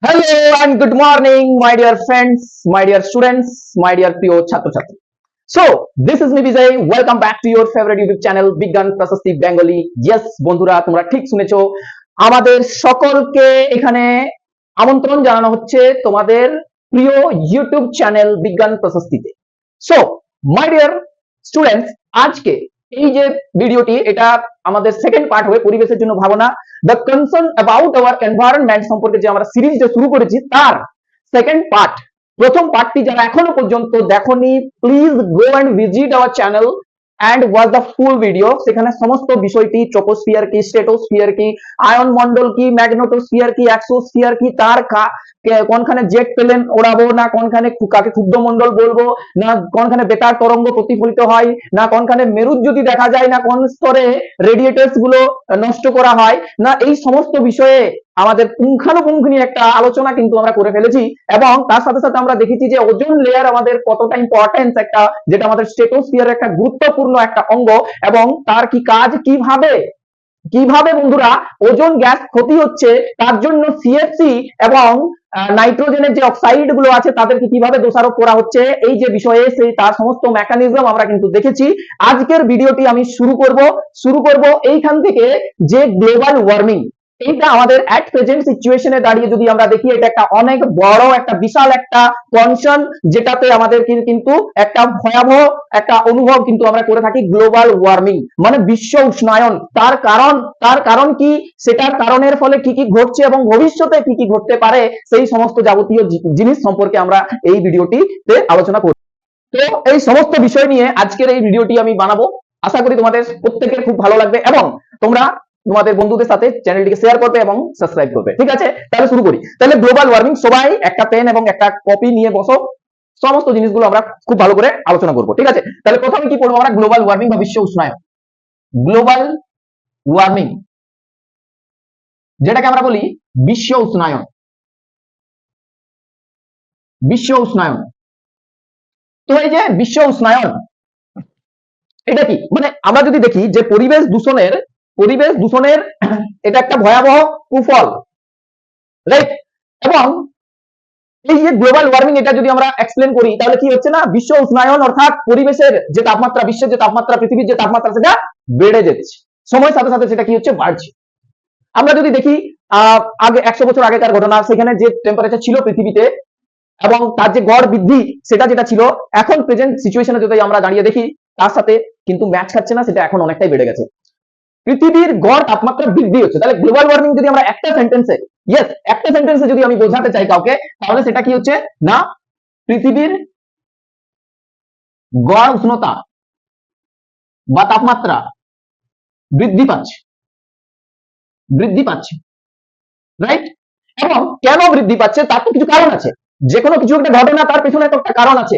Hello and good morning, my dear friends, my dear students, my dear প্রিয় ছাত্রছাত্রী। So, this is me Vijay. Welcome back to your favorite YouTube channel, বিজ্ঞান প্রশস্তি Bengali. Yes, বন্ধুরা, তোমরা ঠিক শুনেছো। আমাদের সকলকে এখানে আমন্ত্রণ জানানো হচ্ছে তোমাদের প্রিয় YouTube চ্যানেল বিজ্ঞান প্রশস্তিতে। So, my dear students, আজকে এই যে ভিডিওটি এটা আমাদের সেকেন্ড পার্ট হবে পরিবেশের জন্য ভাবনা the concern about our environment সম্পর্কে যে আমরা সিরিজটা শুরু করেছি তার সেকেন্ড পার্ট। প্রথম পার্টটি যারা এখনো পর্যন্ত দেখোনি please go and visit our channel and was the full video সেখানে সমস্ত বিষয়টি ট্রপোস্ফিয়ার কি, স্ট্রেটোস্ফিয়ার কি, আয়ন মন্ডল কি, ম্যাগনেটোস্ফিয়ার কি, এক্সোস্ফিয়ার কি, তার কোনখানে জেট প্লেন ওড়াবো না কোনখানে কাকে ক্ষুদ্র মন্ডল বলবো না কোনখানে বেতার তরঙ্গ প্রতিফলিত হয় না কোনখানে মেরুজ্যোতি দেখা যায় না কোন স্তরে রেডিয়েটরস গুলো নষ্ট করা হয় না, এই সমস্ত বিষয়ে আমাদের পুঙ্খানুপুঙ্খানি একটা আলোচনা কিন্তু আমরা করে ফেলেছি এবং তার সাথে সাথে আমরা দেখেছি যে ওজোন লেয়ার আমাদের কতটা ইম্পর্টেন্স একটা, যেটা আমাদের স্ট্রেটোস্ফিয়ার একটা গুরুত্বপূর্ণ একটা অঙ্গ এবং তার কি কাজ, কিভাবে বন্ধুরা ওজোন গ্যাস ক্ষতি হচ্ছে তার জন্য সিএফসি এবং নাইট্রোজেনের যে অক্সাইড গুলো আছে তাদেরকে কিভাবে দোষারোপ করা হচ্ছে এই যে বিষয়ে সেই তার সমস্ত মেকানিজম আমরা কিন্তু দেখেছি। আজকের ভিডিওটি আমি শুরু করব এইখান থেকে যে গ্লোবাল ওয়ার্মিং এইটা আমাদের এট প্রেজেন্ট সিচুয়েশনে দাঁড়িয়ে যদি আমরা দেখি এটা একটা অনেক বড় একটা বিশাল একটা কনসার্ন, যেটাতে আমাদের কিন্তু একটা ভয়াবহ একটা অনুভব কিন্তু আমরা করে থাকি। গ্লোবাল ওয়ার্মিং মানে বিশ্ব উষ্ণায়ন, তার কারণ কি, সেটার কারণের ফলে কি কি ঘটছে এবং ভবিষ্যতে কি কি ঘটতে পারে সেই সমস্ত যাবতীয় জিনিস সম্পর্কে আমরা এই ভিডিওটিতে আলোচনা করব। তো এই সমস্ত বিষয় নিয়ে আজকের এই ভিডিওটি আমি বানাবো, আশা করি তোমাদের প্রত্যেকের খুব ভালো লাগবে এবং তোমরা তোমাদের বন্ধুদের সাথে চ্যানেলটিকে শেয়ার করবে এবং সাবস্ক্রাইব করবে। ঠিক আছে, তাহলে শুরু করি। তাহলে গ্লোবাল ওয়ার্মিং, সবাই একটা পেন এবং একটা কপি নিয়ে বসো, সমস্ত জিনিসগুলো আমরা খুব ভালো করে আলোচনা করব। ঠিক আছে, তাহলে প্রথমে কি পড়বো আমরা? গ্লোবাল ওয়ার্মিং বা বিশ্ব উষ্ণায়ন। গ্লোবাল ওয়ার্মিং যেটাকে আমরা বলি বিশ্ব উষ্ণায়ন। বিশ্ব উষ্ণায়ন, তো এই যে বিশ্ব উষ্ণায়ন এটা কি, মানে আমরা যদি দেখি যে পরিবেশ দূষণের এটা একটা ভয়াবহ কুফল, রাইট? এবং এই যে গ্লোবাল ওয়ার্মিং এটা যদি আমরা এক্সপ্লেন করি তাহলে কি হচ্ছে না, বিশ্ব উষ্ণায়ন অর্থাৎ পরিবেশের যে তাপমাত্রা, বিশ্বের যে তাপমাত্রা, পৃথিবীর যে তাপমাত্রা সেটা বেড়ে যাচ্ছে, সময়ের সাথে সাথে সেটা কি হচ্ছে, বাড়ছে। আমরা যদি দেখি আগে 100 বছর আগেকার ঘটনা, সেখানে যে টেম্পারেচার ছিল পৃথিবীতে এবং তার যে গড় বৃদ্ধি সেটা যেটা ছিল, এখন প্রেজেন্ট সিচুয়েশনে যদি আমরা দাঁড়িয়ে দেখি তার সাথে কিন্তু ম্যাচ খাচ্ছে না, সেটা এখন অনেকটাই বেড়ে গেছে। পৃথিবীর গড় তাপমাত্রা বৃদ্ধি হচ্ছে। তাহলে গ্লোবাল ওয়ার্মিং যদি আমরা একটা সেন্টেন্সে যদি আমি বোঝাতে চাই কাউকে, তাহলে সেটা কি হচ্ছে না, পৃথিবীর গড় উষ্ণতা বা তাপমাত্রা বৃদ্ধি পাচ্ছে, রাইট? এবং কেন বৃদ্ধি পাচ্ছে তার তো কিছু কারণ আছে, যে কোনো কিছু একটা ঘটনা তার পেছনে একটা কারণ আছে।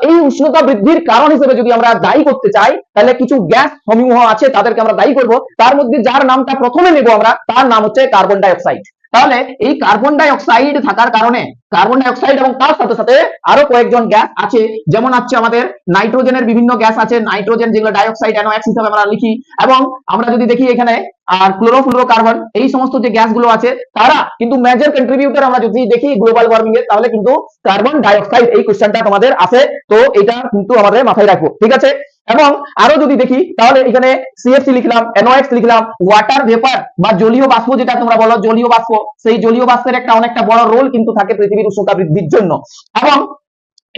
এই উষ্ণতা বৃদ্ধির কারণ হিসেবে যদি আমরা দায়ী করতে চাই তাহলে কিছু গ্যাস সমূহ আছে তাদেরকে আমরা দায়ী করব। তার মধ্যে যার নামটা প্রথমে নেব আমরা, তার নাম হচ্ছে কার্বন ডাই অক্সাইড। তাহলে এই কার্বন ডাই অক্সাইড থাকার কারণে, কার্বন ডাই অক্সাইড এবং তার সাথে সাথে আরো কয়েকজন গ্যাস আছে, যেমন আছে আমাদের নাইট্রোজেনের বিভিন্ন গ্যাস আছে, নাইট্রোজেন যেগুলো ডাই অক্সাইড NOx হিসেবে আমরা লিখি। এবং আমরা যদি দেখি এখানে আর ক্লোরোফ্লোরোকার্বন, এই সমস্ত যে গ্যাসগুলো আছে তারা কিন্তু মেজর কন্ট্রিবিউটর। আমরা যদি দেখি গ্লোবাল ওয়ার্মিং এর তাহলে কিন্তু কার্বন ডাই অক্সাইড, এই কোশ্চেনটা তোমাদের আসে, তো এটা কিন্তু আমাদের মাথায় রাখবো। ঠিক আছে, এবং আরো যদি দেখি তাহলে এখানে CFC লিখলাম, NOx লিখলাম, ওয়াটার ভেপার বা জলীয় বাষ্প যেটা তোমরা বলো জলীয় বাষ্প, সেই জলীয় বাষ্পের একটা অনেকটা বড় রোল কিন্তু থাকে পৃথিবীর উষ্ণতা বৃদ্ধির জন্য। এবং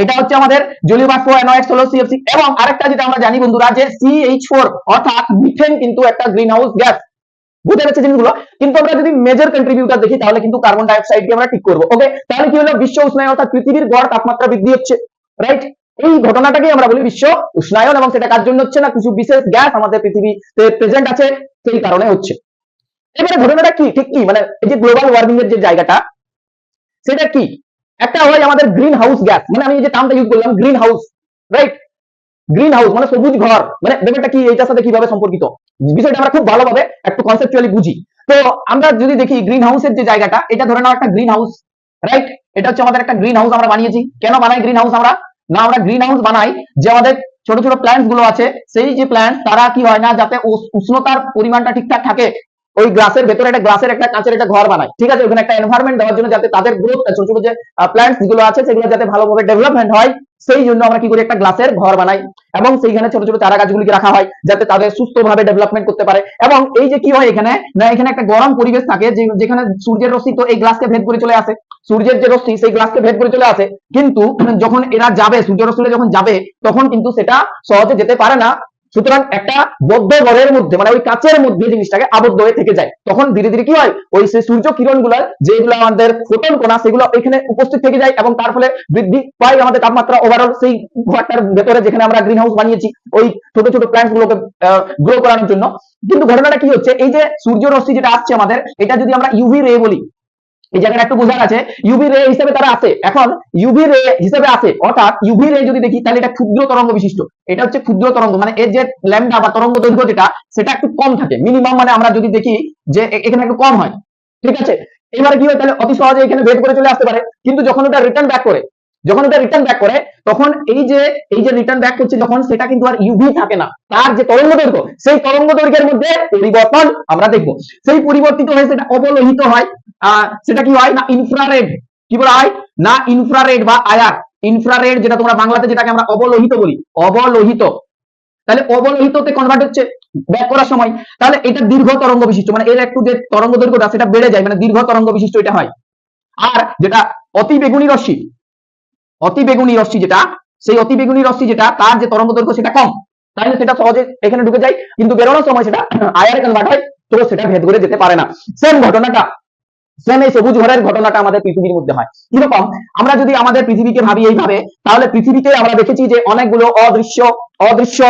এটা হচ্ছে আমাদের জলীয় বাষ্প, NOx হলো CFC। এবং আরেকটা যেটা আমরা জানি বন্ধুরা যে CH4 অর্থাৎ মিথেন কিন্তু একটা গ্রিন হাউস গ্যাস। বুঝতে পারছে জিনিসগুলো? কিন্তু আমরা যদি মেজর কন্ট্রিবিউটর দেখি তাহলে কিন্তু কার্বন ডাই অক্সাইডকে আমরা ঠিক করবো। ওকে, তাহলে কি হলো, বিশ্ব উষ্ণায়ন অর্থাৎ পৃথিবীর গড় তাপমাত্রা বৃদ্ধি হচ্ছে, রাইট? এই ঘটনাটাকেই আমরা বলি বিশ্ব উষ্ণায়ন এবং সেটা কার জন্য হচ্ছে না, কিছু বিশেষ গ্যাস আমাদের পৃথিবীতে প্রেজেন্ট আছে সেই কারণে হচ্ছে। এবারে ঘটনাটা কি, ঠিক কি, মানে এই যে গ্লোবাল ওয়ার্মিং এর যে জায়গাটা সেটা কি, একটা হয় আমাদের গ্রিন হাউস গ্যাস, মানে আমি যে টার্মটা ইউজ করলাম green house, right? Green house মানে সবুজ ঘর, মানে ব্যাপারটা কি, এইটার সাথে কিভাবে সম্পর্কিত বিষয়টা আমরা খুব ভালোভাবে একটু কনসেপচুয়ালি বুঝি। তো আমরা যদি দেখি গ্রিন হাউসের যে জায়গাটা, এটা ধরে নাও একটা গ্রিন হাউস, রাইট? এটা হচ্ছে আমাদের একটা গ্রিন হাউস আমরা বানিয়েছি। কেন বানাই গ্রিন হাউস আমরা? না, আমরা গ্রিন হাউস বানাই যে আমাদের ছোট ছোট প্ল্যান্টস গুলো আছে, সেই যে প্ল্যান্ট তারা কি হয় না, যাতে উষ্ণতার পরিমাণটা ঠিকঠাক থাকে, ওই গ্লাসের ভেতরে একটা গ্লাসের একটা কাঁচের একটা ঘর বানায়, ঠিক আছে, ওখানে একটা এনভায়রনমেন্ট দেওয়ার জন্য যাতে তাদের গ্রোথ, ছোট ছোট যে প্ল্যান্টস গুলো আছে সেগুলো যাতে ভালোভাবে ডেভেলপমেন্ট হয়, সেই জন্য আমরা কি করি একটা গ্লাসের ঘর বানাই এবং সেইখানে ছোট ছোট চারা গাছগুলিকে রাখা হয় যাতে তাদের সুস্থভাবে ডেভেলপমেন্ট করতে পারে। এবং এই যে কি হয় এখানে না, এখানে একটা গরম পরিবেশ থাকে যেখানে সূর্যের রশ্মি তো এই গ্লাসকে ভেদ করে চলে আসে, সূর্যের যে রশ্মি সেই গ্লাসকে ভেদ করে চলে আসে, কিন্তু যখন এরা যাবে সূর্য রশ্মিটা যখন যাবে তখন কিন্তু সেটা সহজে যেতে পারে না। সুতরাং একটা বদ্ধ ঘরের মধ্যে মানে ওই কাচের মধ্যে জিনিসটাকে আবদ্ধ হয়ে থেকে যায়, তখন ধীরে ধীরে কি হয় ওই সেই সূর্য কিরণ গুলা যেগুলো আমাদের ফোটন কণা সেগুলো এখানে উপস্থিত থেকে যায় এবং তার ফলে বৃদ্ধি পায় আমাদের তাপমাত্রা ওভারঅল সেই ঘরটার ভেতরে যেখানে আমরা গ্রিন হাউস বানিয়েছি ওই ছোট ছোট প্ল্যান্টস গুলোকে গ্রো করানোর জন্য। কিন্তু ঘটনাটা কি হচ্ছে, এই যে সূর্য রশ্মি যেটা আসছে আমাদের, এটা যদি আমরা ইউভি রে বলি, এই জায়গাটা একটু বোঝার আছে, ইউভি রে হিসেবে তারা আছে। এখন ইউভি রে হিসেবে আছে, অর্থাৎ ইউভি রে যদি দেখি তাহলে এটা ক্ষুদ্র তরঙ্গ বিশিষ্ট, এটা হচ্ছে ক্ষুদ্র তরঙ্গ, মানে এর যে ল্যাম্ডা বা তরঙ্গ দৈর্ঘ্য যেটা সেটা একটু কম থাকে, মিনিমাম মানে আমরা যদি দেখি যে এখানে একটু কম হয়, ঠিক আছে। এবারে কি হয় তাহলে অতি সহজে এখানে ভেদ করে চলে আসতে পারে, কিন্তু যখন ওটা রিটার্ন ব্যাক করে, যখন এটা রিটার্ন ব্যাক করে তখন এই যে রিটার্ন ব্যাক করছে যখন, সেটা কিন্তু আর ইউভি থাকে না, তার যে তরঙ্গ দৈর্ঘ্য সেই তরঙ্গ দৈর্ঘ্যের মধ্যে পরিবর্তন আমরা দেখবো, সেই পরিবর্তিত হয়ে সেটা অবলোহিত হয়। সেটা কি হয় না ইনফ্রারেড, কি বলা হয় না ইনফ্রারেড বা আয়ার, ইনফ্রারেড যেটা তোমরা বাংলাতে যেটাকে আমরা অবলোহিত বলি, অবলোহিত, তাহলে অবলোহিততে কনভার্ট হচ্ছে ব্যাক করার সময়, তাহলে এটা দীর্ঘ তরঙ্গ বিশিষ্ট, মানে এর একটু যে তরঙ্গ দৈর্ঘ্যটা সেটা বেড়ে যায়, মানে দীর্ঘ তরঙ্গ বিশিষ্ট এটা হয়। আর যেটা অতি বেগুনি রশ্মি, অতি বেগুনি রশ্মি যেটা, সেই অতি বেগুনি রশ্মি যেটা তার যে তরঙ্গ দৈর্ঘ্য সেটা কম, তাহলে সেটা সহজে এখানে ঢুকে যায়, কিন্তু বেরোনোর সময় সেটা আয়ারে কনভার্ট হয়, তো সেটা ভেদ করে যেতে পারে না। সেম ঘটনাটা, সেম এই সবুজ ঘরের ঘটনাটা আমাদের পৃথিবীর মধ্যে হয়। কিরকম, আমরা যদি আমাদের পৃথিবীকে ভাবি এইভাবে, তাহলে পৃথিবীতে আমরা দেখেছি যে অনেকগুলো অদৃশ্য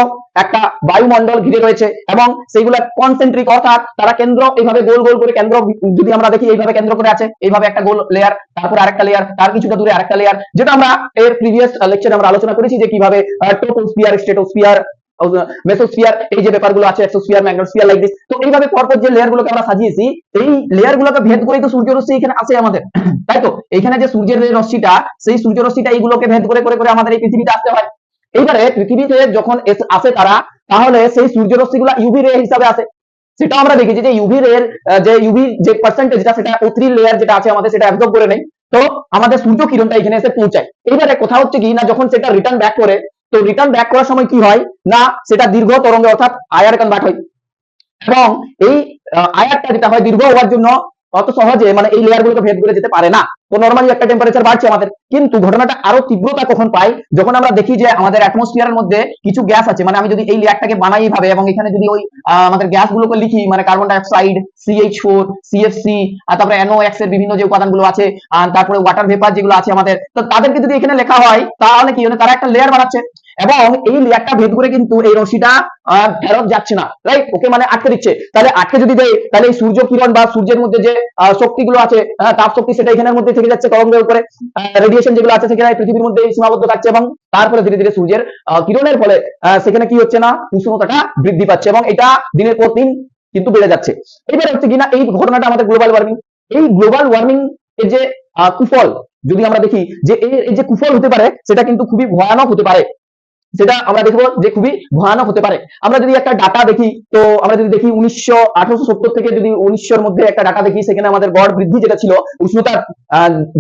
একটা বায়ুমণ্ডল ঘিরে রয়েছে এবং সেইগুলো কনসেন্ট্রিক, অর্থাৎ তারা কেন্দ্র এইভাবে গোল গোল করে কেন্দ্র, যদি আমরা দেখি এইভাবে কেন্দ্র করে আছে, এইভাবে একটা গোল লেয়ার, তারপরে আরেকটা লেয়ার, তার কিছুটা দূরে আরেকটা লেয়ার, যেটা আমরা এর প্রিভিয়াস লেকচারে আমরা আলোচনা করেছি যে কিভাবে ট্রপোস্ফিয়ার, স্ট্রেটোস্ফিয়ার, মেসোস্ফিয়ার, এই যে ব্যাপারগুলো আছে, এক্সোস্ফিয়ার, ম্যাগনোস্ফিয়ার, লাইক দিস। তো এইভাবে পরপর যে লেয়ার গুলোকে আমরা সাজিয়েছি, এই লেয়ার গুলোকে ভেদ করেই তো সূর্য রশ্মি এখানে আসে আমাদের, তাই তো। এখানে যে সূর্যের যে রশ্মিটা, সেই সূর্য রশ্মিটা এইগুলোকে ভেদ করে করে করে আমাদের এই পৃথিবীতে আসতে হয়। এইবারে পৃথিবীতে যখন আসে তারা, তাহলে সেই সূর্য রশ্মিগুলো ইউভি রে হিসাবে আসে, সেটা আমরা দেখেছি যে ইউভি রে যে ইউভি যে পার্সেন্টেজটা সেটা O3 লেয়ার যেটা আছে আমাদের সেটা অ্যাবজর্ব করে নেয়, তো আমাদের সূর্য কিরণটা এখানে এসে পৌঁছায়। এইবারে কথা হচ্ছে কি না, যখন সেটা রিটার্ন ব্যাক করে, তো রিটার্ন ব্যাক করার সময় কি হয় না, সেটা দীর্ঘ তরঙ্গে অর্থাৎ আয়ার কনভার্ট হয়, এবং এই আয়ারটা যেটা হয় দীর্ঘ হওয়ার জন্য অত সহজে মানে এই লেয়ার গুলোকে ভেদ করে যেতে পারে না। তো নরমালি একটা টেম্পারেচার বাড়ছে আমাদের, কিন্তু ঘটনাটা আরো তীব্রতা কখন পাই, যখন আমরা দেখি যে আমাদের অ্যাটমসফিয়ারের মধ্যে কিছু গ্যাস আছে, মানে আমি যদি এই লেয়ারটাকে বানাই এইভাবে এবং এখানে যদি ওই আমাদের গ্যাস গুলোকে লিখি, মানে কার্বন ডাইঅক্সাইড, CH4, CFC, আর তারপরে NOx এর বিভিন্ন যে উপাদানগুলো আছে, আর তারপরে ওয়াটার ভেপার যেগুলো আছে আমাদের, তো তাদেরকে যদি এখানে লেখা হয় তাহলে কি হয়, তারা একটা লেয়ার বানাচ্ছে এবং এই লেয়ারটা ভেদ করে কিন্তু এই রশ্মিটা ফেরত যাচ্ছে না, রাইট, ওকে মানে আটকে দিচ্ছে। তাহলে আটকে যদি দেয় তাহলে এই সূর্য কিরণ বা সূর্যের মধ্যে যে শক্তিগুলো আছে, তাপ শক্তি, সেটা এখানের মধ্যে থেকে যাচ্ছে তরঙ্গের উপরে, রেডিয়েশন যেগুলো আছে সেখানে পৃথিবীর মধ্যে সীমাবদ্ধ থাকছে এবং তারপরে ধীরে ধীরে সূর্যের কিরণের ফলে সেখানে কি হচ্ছে না উষ্ণতাটা বৃদ্ধি পাচ্ছে এবং এটা দিনের পর দিন কিন্তু বেড়ে যাচ্ছে। এবার হচ্ছে কিনা এই ঘটনাটা আমাদের গ্লোবাল ওয়ার্মিং, এই গ্লোবাল ওয়ার্মিং এর যে কুফল যদি আমরা দেখি যে এই যে কুফল হতে পারে সেটা কিন্তু খুবই ভয়ানক হতে পারে, সেটা আমরা দেখবো যে খুবই ভয়ানক হতে পারে। আমরা যদি একটা ডাটা দেখি, তো আমরা যদি দেখি 1870 থেকে যদি 1900 মধ্যে একটা ডাটা দেখি, সেখানে আমাদের গড় বৃদ্ধি যেটা ছিল উষ্ণতার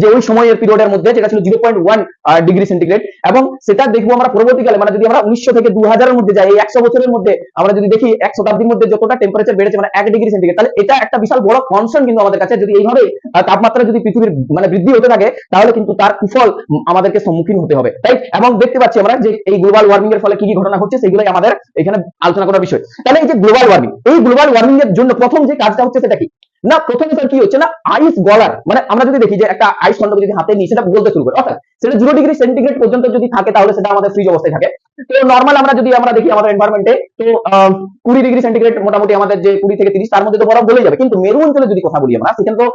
যে ওই সময়ের পিরিয়ডের মধ্যে, যেটা ছিল 0.1 ডিগ্রি সেন্টিগ্রেড, এবং সেটা দেখবো আমরা পরবর্তীকালে, মানে যদি আমরা 1900 থেকে 2000 এর মধ্যে যাই, এই 100 বছরের মধ্যে আমরা যদি দেখি 1 শতাব্দীর মধ্যে যতটা টেম্পারেচার বেড়েছে মানে 1 ডিগ্রি সেন্টিগ্রেড, তাহলে এটা একটা বিশাল বড় কনসার্ন কিন্তু আমাদের কাছে। যদি এইভাবে তাপমাত্রা যদি পৃথিবীর মানে বৃদ্ধি হতে থাকে, তাহলে কিন্তু তার কুফল আমাদেরকে সম্মুখীন হতে হবে, তাই। এবং দেখতে পাচ্ছি আমরা যে এই গ্লোবাল ওয়ার্মিং এর ফলে কি কি ঘটনা ঘটছে সেগুলোই আমাদের এখানে আলোচনা করার বিষয়। তাহলে এই যে গ্লোবাল ওয়ার্মিং, এই গ্লোবাল ওয়ার্মিং এর জন্য প্রথম যে কাজটা হচ্ছে সেটা কি না, প্রথমে স্যার কি হচ্ছে না আইস গলার, মানে আমরা যদি দেখি যে একটা আইস খন্ডকে যদি হাতে নিই সেটা গলতে শুরু করে, অর্থাৎ সেটা 0 ডিগ্রি সেন্টিগ্রেড পর্যন্ত যদি থাকে তাহলে সেটা আমাদের ফ্রিজ অবস্থায় থাকে। তো নরমাল আমরা যদি আমরা দেখি আমাদের এনভায়রনমেন্টে, তো 20 ডিগ্রি সেন্টিগ্রেড মোটামুটি আমাদের যে 20 থেকে 30 তার মধ্যে তো বরফ গলে যাবে, কিন্তু মেরু অঞ্চলে যদি কথা বলি আমরা, সেখানে তো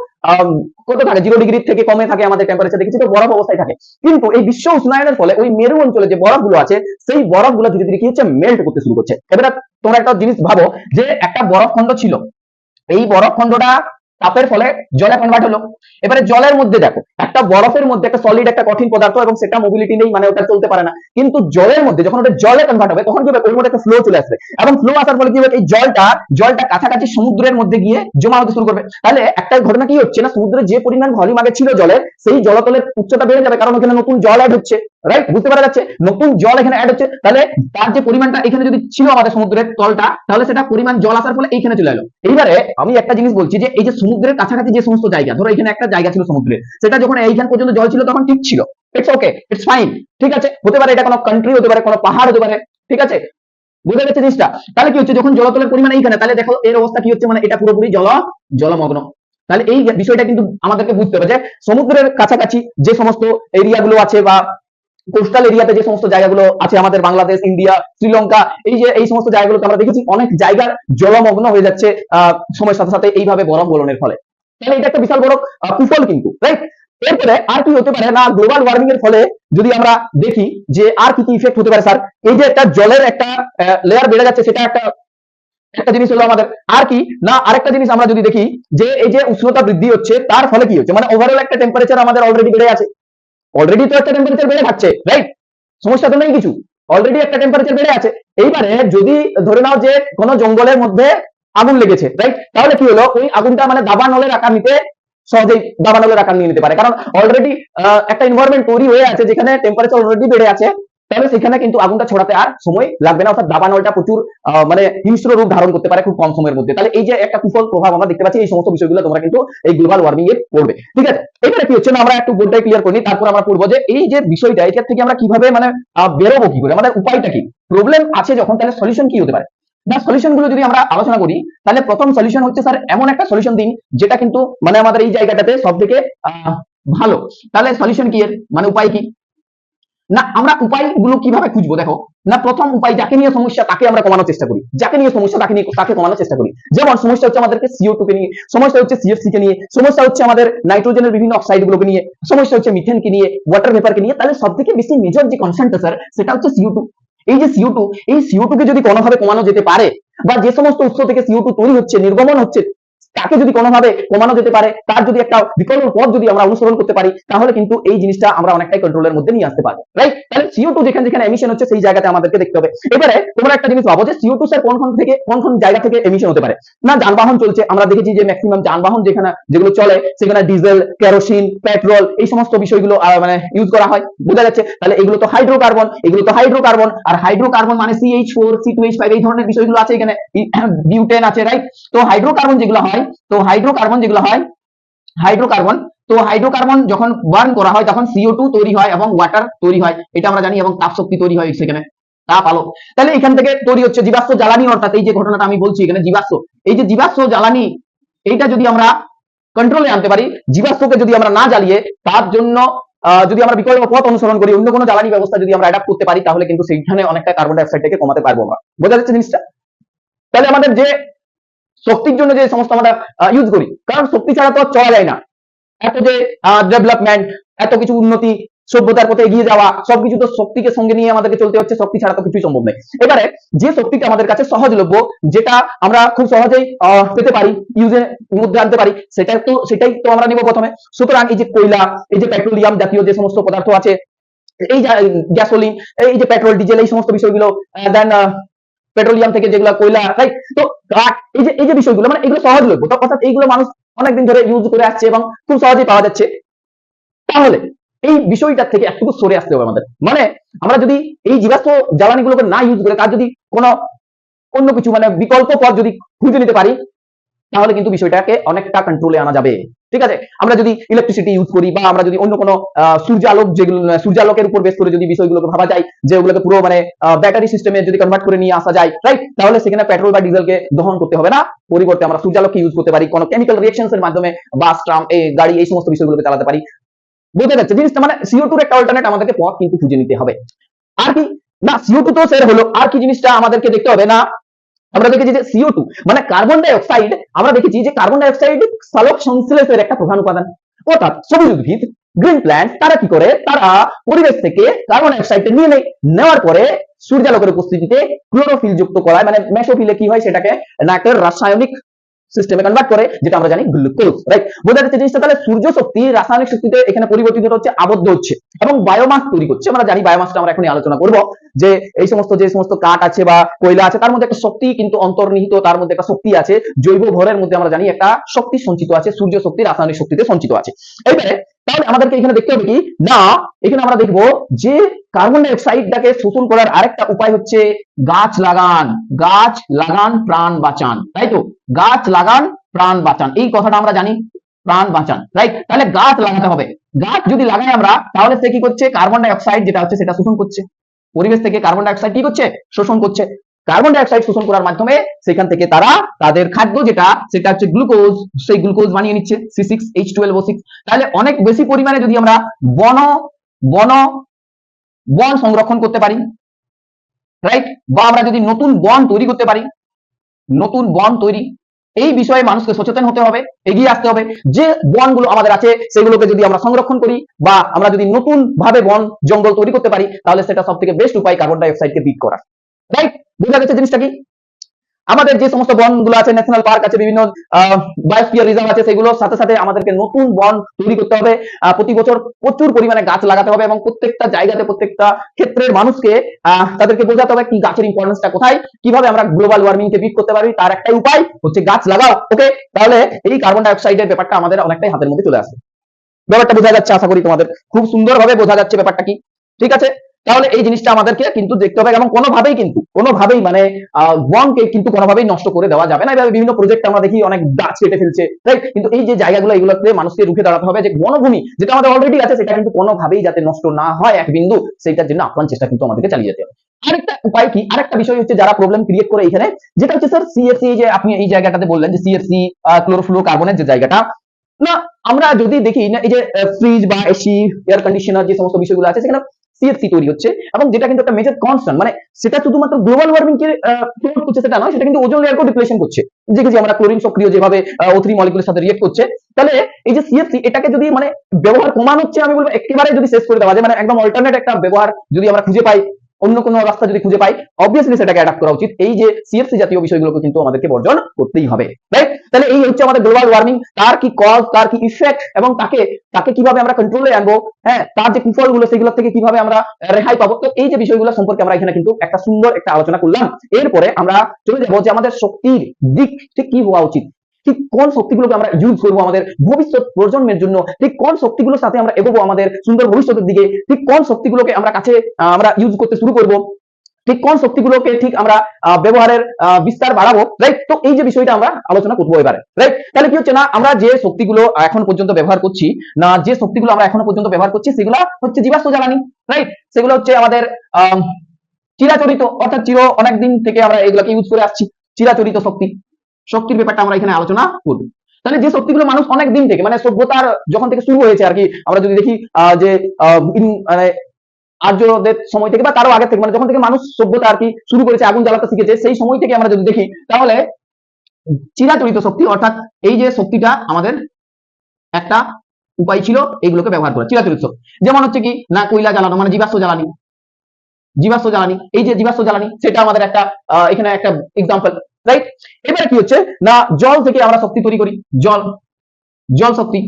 কত থাকে 0 ডিগ্রি থেকে কমে থাকে আমাদের টেম্পারেচার, দেখেছি তো বরফ অবস্থায় থাকে। কিন্তু এই বিশ্ব উষ্ণায়নের ফলে ওই মেরু অঞ্চলে যে বরফগুলো আছে সেই বরফগুলো ধীরে ধীরে কি হচ্ছে মেল্ট করতে শুরু করছে। এবার তোমরা একটা জিনিস ভাবো যে একটা বরফ খন্ড ছিল, এই বরফ খন্ডটা তাপের ফলে জলে কনভার্ট হলো। এবারে জলের মধ্যে দেখো একটা বরফের মধ্যে একটা সলিড একটা কঠিন পদার্থ এবং সেটা মোবিলিটি নেই, মানে ওটা চলতে পারে না, কিন্তু জলের মধ্যে যখন ওটা জলে কনভার্ট হবে তখন কি হবে, ওর মধ্যে একটা ফ্লো চলে আসবে এবং ফ্লো আসার ফলে কি হবে, এই জলটা কাছাকাছি সমুদ্রের মধ্যে গিয়ে জমা হতে শুরু করবে। তাহলে একটা ঘটনা কি হচ্ছে না, সমুদ্রে যে পরিমাণ ভলিউম আগে ছিল জলের, সেই জলতলের উচ্চতা বেড়ে যাবে, কারণ ওখানে নতুন জল অ্যাড হচ্ছে। রাইট, বুঝতে পারা যাচ্ছে, নতুন জল এখানে অ্যাড হচ্ছে। তাহলে তার যে পরিমাণটা এখানে যদি ছিল আমাদের সমুদ্রের তলটা, তাহলে সেটা পরিমাণ জল আসার ফলে এইখানে চলে এলো। এইবারে আমি একটা জিনিস বলছি যে এই যে সমুদ্রের কাছাকাছি যে সমস্ত জায়গা, ধরো এখানে একটা জায়গা ছিল সমুদ্রের, সেটা যখন এইখান পর্যন্ত জল ছিল তখন ঠিক ছিল, ইটস ওকে, ইটস ফাইন, ঠিক আছে, হতে পারে এটা কোনো কান্ট্রি হতে পারে, কোনো পাহাড় হতে পারে, ঠিক আছে, বুঝা যাচ্ছে জিনিসটা। তাহলে কি হচ্ছে, যখন জলতলের পরিমাণ এইখানে, তাহলে দেখো এর অবস্থা কি হচ্ছে, মানে এটা পুরোপুরি জলমগ্ন। তাহলে এই বিষয়টা কিন্তু আমাদেরকে বুঝতে হবে যে সমুদ্রের কাছাকাছি যে সমস্ত এরিয়া গুলো আছে বা কোস্টাল এরিয়াতে যে সমস্ত জায়গাগুলো আছে আমাদের বাংলাদেশ, ইন্ডিয়া, শ্রীলঙ্কা, এই সমস্ত জায়গাগুলোতে আমরা দেখেছি অনেক জায়গার জলমগ্ন হয়ে যাচ্ছে সময়ের সাথে সাথে এইভাবে বরফ গলনের ফলে। তাহলে এটা একটা বিশাল বড় কুফল কিন্তু, রাইট। এরপরে আর কি হতে পারে না, গ্লোবাল ওয়ার্মিং এর ফলে যদি আমরা দেখি যে আর কি কি ইফেক্ট হতে পারে স্যার, এই যে একটা জলের একটা লেয়ার বেড়ে যাচ্ছে, সেটা একটা জিনিস হলো আমাদের। আর কি না, আরেকটা জিনিস আমরা যদি দেখি যে এই যে উষ্ণতা বৃদ্ধি হচ্ছে তার ফলে কি হচ্ছে, মানে ওভারঅল একটা টেম্পারেচার আমাদের অলরেডি বেড়ে আছে, অলরেডি তো একটা টেম্পারেচার বেড়ে থাকছে, রাইট, সমস্যা তো নেই কিছু, অলরেডি একটা টেম্পারেচার বেড়ে আছে। এইবারে যদি ধরে নাও যে কোনো জঙ্গলের মধ্যে আগুন লেগেছে, রাইট, তাহলে কি হলো, ওই আগুনটা মানে দাবানলের আকার নিতে সহজেই দাবানলের আকার নিয়ে নিতে পারে, কারণ অলরেডি একটা এনভায়রনমেন্ট তৈরি হয়ে আছে যেখানে টেম্পারেচার অলরেডি বেড়ে আছে, তাহলে সেখানে কিন্তু আগুনটা ছড়াতে আর সময় লাগবে না, অর্থাৎ দাবানলটা প্রচুর মানে হিংস্র রূপ ধারণ করতে পারে খুব কম সময়ের মধ্যে। তাহলে এই যে একটা কুফল প্রভাব আমরা দেখতে পাচ্ছি, এই সমস্ত বিষয়গুলো তোমরা কিন্তু এই গ্লোবাল ওয়ার্মিং এর পড়বে, ঠিক আছে। এবারে কি হচ্ছে না, আমরা একটু বোর্ডটাই ক্লিয়ার করি, তারপর আমরা পড়বো যে এই যে বিষয়টা, এটা থেকে আমরা কিভাবে মানে বেরোবো, কি করে, আমাদের উপায়টা কি, প্রবলেম আছে যখন, তাহলে সলিউশন কি হতে পারে। না, সলিউশন গুলো যদি আমরা আলোচনা করি, তাহলে প্রথম সলিউশন হচ্ছে স্যার এমন একটা সলিউশন দিন যেটা কিন্তু মানে আমাদের এই জায়গাটাতে সব থেকে ভালো। তাহলে সলিউশন কি এর মানে উপায় কি না, আমরা উপায়গুলো কিভাবে খুঁজবো, দেখো না, প্রথম উপায় যাকে নিয়ে সমস্যা তাকে আমরা কমানোর চেষ্টা করি, যাকে নিয়ে সমস্যা তাকে কমানোর চেষ্টা করি। যেমন সমস্যা হচ্ছে আমাদেরকে CO2 কে নিয়ে, সমস্যা হচ্ছে CFC কে নিয়ে, সমস্যা হচ্ছে আমাদের নাইট্রোজেনের বিভিন্ন অক্সাইড গুলোকে নিয়ে, সমস্যা হচ্ছে মিথেন কে নিয়ে, ওয়াটার ভেপার কে নিয়ে। তাহলে সব থেকে বেশি মেজর যে কনসার্নটা স্যার, সেটা হচ্ছে CO2। এই যে CO2, এই CO2 কে যদি কোনোভাবে কমানো যেতে পারে, বা যে সমস্ত উৎস থেকে CO2 তৈরি হচ্ছে, নির্গমন হচ্ছে, তাকে যদি কোনোভাবে কমানো যেতে পারে, তার যদি একটা বিকল্প পথ যদি আমরা অনুসরণ করতে পারি, তাহলে কিন্তু এই জিনিসটা আমরা অনেকটাই কন্ট্রোলের মধ্যে নিয়ে আসতে পারবো, রাইট। তাহলে CO2 যেখানে যেখানে এমিশন হচ্ছে সেই জায়গাতে আমাদেরকে দেখতে হবে। এবারে তোমরা একটা জিনিস ভাবো যে CO2 স্যার কোন জায়গা থেকে এমিশন হতে পারে। না, যানবাহন চলছে, আমরা দেখেছি যে ম্যাক্সিমাম যানবাহন যেগুলো চলে সেখানে ডিজেল, কেরোসিন, পেট্রোল এই সমস্ত বিষয়গুলো মানে ইউজ করা হয়, বোঝা যাচ্ছে। তাহলে এগুলো তো হাইড্রোকার্বন, আর হাইড্রোকার্বন মানে CH4, C2H5 এই ধরনের বিষয়গুলো আছে, এখানে বিউটেন আছে, রাইট। তো হাইড্রোকার্বন যেগুলো হয়, হাইড্রোকার্বন যখন বার্ন করা হয় তখন CO2 তৈরি হয় এবং ওয়াটার তৈরি হয়, এটা আমরা জানি, এবং তাপ শক্তি তৈরি হয় সেখানে, তাপ আলো। তাহলে এখান থেকে তৈরি হচ্ছে জীবাশ্ম জ্বালানি, অর্থাৎ এই যে ঘটনাটা আমি বলছি এখানে জীবাশ্ম, এই যে জীবাশ্ম জ্বালানি, এইটা যদি আমরা কন্ট্রোলে আনতে পারি, জীবাশ্মকে যদি আমরা না জ্বালিয়ে তার জন্য যদি আমরা বিকল্প পথ অনুসরণ করি, অন্য কোনো জ্বালানি ব্যবস্থা যদি আমরা অ্যাডাপ্ট করতে পারি, তাহলে কিন্তু সেইখানে অনেকটা কার্বন ডাই অক্সাইডটাকে কমাতে পারবো আমরা, বোঝা যাচ্ছে জিনিসটা। তাহলে আমাদের যে শক্তির জন্য যে সমস্ত আমরা ইউজ করি, কারণ শক্তি ছাড়া তো চলা যায় না, এত যে ডেভেলপমেন্ট, এত কিছু উন্নতি, সভ্যতার পথে এগিয়ে যাওয়া, সবকিছু তো শক্তিকে সঙ্গে নিয়ে আমাদেরকে চলতে হচ্ছে, শক্তি ছাড়া তো কিছুই সম্ভব নয়। এবারে যে শক্তিটা আমাদের কাছে সহজলভ্য, যেটা আমরা খুব সহজেই পেতে পারি, ইউজের মধ্যে আনতে পারি, সেটাই তো আমরা নিব প্রথমে। সুতরাং এই যে কয়লা, এই যে পেট্রোলিয়াম জাতীয় যে সমস্ত পদার্থ আছে, এই গ্যাসোলিন, এই যে পেট্রোল, ডিজেল, এই সমস্ত বিষয়গুলো, দেন পেট্রোলিয়াম থেকে যেগুলো কয়লা, রাইট, তো কাঠ, এই যে বিষয়গুলো মানে এগুলো সহজলভ্য, অর্থাৎ এইগুলো মানুষ অনেকদিন ধরে ইউজ করে আসছে এবং খুব সহজেই পাওয়া যাচ্ছে। তাহলে এই বিষয়টা থেকে একটু সরে আসতে হবে আমাদের, মানে আমরা যদি এই জীবাশ্ম জ্বালানিগুলোকে না ইউজ করে তার যদি কোনো অন্য কিছু মানে বিকল্প পথ যদি খুঁজে নিতে পারি, তাহলে কিন্তু বিষয়টাকে অনেকটা কন্ট্রোলে আনা যাবে, ঠিক আছে। আমরা যদি ইলেকট্রিসিটি ইউজ করি, বা আমরা যদি অন্য কোনো সূর্যালোকের উপর বেস করে যদি বিষয়গুলোকে ভাবা যায়, যে ওগুলোকে পুরো মানে ব্যাটারি সিস্টেমে যদি কনভার্ট করে নিয়ে আসা যায়, রাইট, তাহলে সেখানে পেট্রোল বা ডিজেলকে দহন করতে হবে না, পরিবর্তে আমরা সূর্যালোককে ইউজ করতে পারি, কোনো কেমিক্যাল রিঅ্যাকশনস এর মাধ্যমে বাস, ট্রাম, এই গাড়ি, এই সমস্ত বিষয়গুলোকে চালাতে পারি, বুঝতে যাচ্ছে জিনিসটা। মানে CO2 এর একটা অল্টারনেট আমাদেরকে পথ কিন্তু খুঁজে নিতে হবে। আর কি না, CO2 তো সের হলো, আর কি জিনিসটা আমাদেরকে দেখতে হবে না, আমরা দেখেছি যে CO2 মানে কার্বন ডাই অক্সাইড, আমরা দেখেছি যে কার্বন ডাই অক্সাইড সালোক সংশ্লেষের একটা প্রধান উপাদান, অর্থাৎ সবুজ উদ্ভিদ, গ্রিন প্ল্যান্ট, তারা কি করে, তারা পরিবেশ থেকে কার্বন ডাই অক্সাইডটা নিয়ে নেওয়ার পরে সূর্যালোকের উপস্থিতিতে ক্লোরোফিল যুক্ত করায়, মানে মেসোফিলে কি হয় সেটাকে না একটা রাসায়নিক সিস্টেমে কনভার্ট করে, যেটা আমরা জানি গ্লুকোজ, রাইট? বোঝা যাচ্ছে জিনিসটা। তাহলে সূর্য শক্তি রাসায়নিক শক্তিতে এখানে পরিবর্তিত হচ্ছে, আবদ্ধ হচ্ছে এবং বায়োমাস তৈরি করছে। আমরা জানি বায়োমাসটা আমরা এখনই আলোচনা করব, যে এই সমস্ত কাঠ আছে বা কয়লা আছে, তার মধ্যে একটা শক্তি কিন্তু অন্তর্নিহিত, তার মধ্যে একটা শক্তি আছে, জৈব ভরের মধ্যে আমরা জানি একটা শক্তি সঞ্চিত আছে, সূর্য শক্তি রাসায়নিক শক্তিতে সঞ্চিত আছে। এইবারে তাহলে আমাদেরকে এখানে দেখতে হবে কি না, এখানে আমরা দেখবো যে কার্বন ডাই অক্সাইডটাকে শোষণ করার আরেকটা উপায় হচ্ছে গাছ লাগান। গাছ লাগান প্রাণ বাঁচান, তাই তো? গাছ লাগান প্রাণ বাঁচান, এই কথাটা আমরা জানি, প্রাণ বাঁচান, রাইট? তাহলে গাছ লাগাতে হবে। গাছ যদি লাগাই আমরা, তাহলে সে কি করছে, কার্বন ডাই অক্সাইড যেটা হচ্ছে সেটা শোষণ করছে, পরিবেশ থেকে কার্বন ডাই অক্সাইড কি করছে, শোষণ করছে। কার্বন ডাই অক্সাইড শোষণ করার মাধ্যমে সেখান থেকে তারা তাদের খাদ্য যেটা সেটা হচ্ছে গ্লুকোজ, সেই গ্লুকোজ বানিয়ে নিচ্ছে C6H12O6। তাহলে অনেক বেশি পরিমাণে যদি আমরা বন বন বন সংরক্ষণ করতে পারি, রাইট, বা আমরা যদি নতুন বন তৈরি করতে পারি, নতুন বন তৈরি, এই বিষয়ে মানুষকে সচেতন হতে হবে, এগিয়ে আসতে হবে। যে বনগুলো আমাদের আছে সেগুলোকে যদি আমরা সংরক্ষণ করি বা আমরা যদি নতুন ভাবে বন জঙ্গল তৈরি করতে পারি, তাহলে সেটা সব থেকে বেস্ট উপায় কার্বন ডাই অক্সাইডকে বিট করা, রাইট? বোঝা গেছে জিনিসটা কি? আমাদের যে সমস্ত বনগুলো আছে, ন্যাশনাল পার্ক আছে, বিভিন্ন বায়োস্ফিয়ার রিজার্ভ আছে, সেগুলোর সাথে সাথে আমাদেরকে নতুন বন তৈরি করতে হবে। প্রতি বছর প্রচুর পরিমাণে গাছ লাগাতে হবে এবং প্রত্যেকটা জায়গাতে প্রত্যেকটা ক্ষেত্রের মানুষকে তাদেরকে বোঝাতে হবে কি গাছের ইম্পর্টেন্সটা কোথায়, কিভাবে আমরা গ্লোবাল ওয়ার্মিং কে বিট করতে পারি, তার একটাই উপায় হচ্ছে গাছ লাগাও। ওকে, তাহলে এই কার্বন ডাই অক্সাইডের ব্যাপারটা আমাদের অনেকটাই হাতের মধ্যে চলে আসবে। ব্যাপারটা বোঝা যাচ্ছে, আশা করি তোমাদের খুব সুন্দরভাবে বোঝা যাচ্ছে ব্যাপারটা কি, ঠিক আছে? তাহলে এই জিনিসটা আমাদেরকে কিন্তু দেখতে হবে এবং কোনোভাবেই মানে বনকে কিন্তু কোনোভাবেই নষ্ট করে দেওয়া যাবে না। এভাবে বিভিন্ন প্রজেক্ট আমরা দেখি অনেক গাছ কেটে ফেলছে, রাইট? কিন্তু এই যে জায়গাগুলো, এগুলোতে মানুষকে রুখে দাঁড়াতে হবে যে বনভূমি যেটা আমাদের অলরেডি আছে সেটা কিন্তু কোনোভাবেই যাতে নষ্ট না হয় এক বিন্দু, সেইটার জন্য আপ্রাণ চেষ্টা কিন্তু আমাদেরকে চালিয়ে যেতে হবে। আরেকটা উপায় কি, আরেকটা বিষয় হচ্ছে যারা প্রবলেম ক্রিয়েট করে এখানে, যেটা হচ্ছে স্যার সিএফসি, যে আপনি এই জায়গাটাতে বললেন যে সিএফসি ক্লোরোফ্লোরোকার্বনের যে জায়গাটা, না আমরা যদি দেখি না এই যে ফ্রিজ বা এসি, এয়ার কন্ডিশনার যে সমস্ত বিষয়গুলো আছে সেখানে সিএফসি তৈরি হচ্ছে এবং যেটা কিন্তু একটা মেজর কনসার্ন, মানে সেটা শুধুমাত্র গ্লোবাল ওয়ার্মিং কে প্রমোট করছে সেটা নয়, সেটা কিন্তু ওজোন লেয়ারকে ডিপ্লেশন করছে। দেখেছি আমরা ক্লোরিন সক্রিয় যেভাবে O3 মলিকুলের সাথে রিঅ্যাক্ট করছে। তাহলে এই যে সিএফসি, এটাকে যদি মানে ব্যবহার কমানো হচ্ছে, আমি বলবো একেবারে যদি শেষ করে দেওয়া যায়, মানে একদম অল্টারনেট একটা ব্যবহার যদি আমরা খুঁজে পাই, অন্য কোনো রাস্তা যদি খুঁজে পাই, অবভিয়াসলি সেটাকে অ্যাডাপ্ট করা উচিত। এই যে সিএফসি জাতীয় বিষয়গুলোকে কিন্তু আমাদেরকে বর্জন করতেই হবে, রাইট? তাহলে এই হচ্ছে আমাদের গ্লোবাল ওয়ার্মিং, তার কি কজ, তার কি ইফেক্ট এবং তাকে কিভাবে আমরা কন্ট্রোলে আনবো, হ্যাঁ, তার যে কুফলগুলো সেগুলো থেকে কিভাবে আমরা রেহাই পাবো। তো এই যে বিষয়গুলো সম্পর্কে আমরা এখানে কিন্তু একটা সুন্দর একটা আলোচনা করলাম। এরপরে আমরা চলে যাবো যে আমাদের শক্তির দিক ঠিক কি হওয়া উচিত, ঠিক কোন শক্তিগুলোকে আমরা ইউজ করবো আমাদের ভবিষ্যৎ প্রজন্মের জন্য, ঠিক কোন শক্তিগুলোর সাথে আমরা এগোবো আমাদের সুন্দর ভবিষ্যতের দিকে, ঠিক কোন শক্তিগুলোকে আমরা কাছে আমরা ইউজ করতে শুরু করবো, ঠিক কোন শক্তিগুলোকে ঠিক আমরা ব্যবহারের বিস্তার বাড়াবো, রাইট? তো এই যে বিষয়টা আমরা আলোচনা করবো এবারে, রাইট? তাহলে কি হচ্ছে না, আমরা যে শক্তিগুলো এখন পর্যন্ত ব্যবহার করছি, সেগুলো হচ্ছে জীবাশ্ম জ্বালানি, রাইট? সেগুলো হচ্ছে আমাদের চিরাচরিত, অর্থাৎ অনেক দিন থেকে আমরা এগুলোকে ইউজ করে আসছি, চিরাচরিত শক্তির ব্যাপারটা আমরা এখানে আলোচনা করবো। তাহলে যে শক্তিগুলো মানুষ অনেক দিন থেকে, মানে সভ্যতার যখন থেকে শুরু হয়েছে আর কি, আমরা যদি দেখি যে মানে আর্যদের সময় থেকে বা তারও আগে থেকে, মানে যখন থেকে মানুষ সভ্যতা আর কি শুরু করেছে, আগুন জ্বালাতে শিখেছে, সেই সময় থেকে আমরা যদি দেখি, তাহলে চিরাচরিত শক্তি, অর্থাৎ এই যে শক্তিটা আমাদের একটা উপায় ছিল এইগুলোকে ব্যবহার করা, চিরাচরিত শক্তি। যেমন হচ্ছে কি না, কয়লা জ্বালানো, মানে জীবাশ্ম জ্বালানি, এই যে জীবাশ্ম জ্বালানি, সেটা আমাদের একটা এখানে একটা এক্সাম্পল, রাইট? এবারে কি হচ্ছে না, জল থেকে আমরা শক্তি তৈরি করি, জল শক্তি।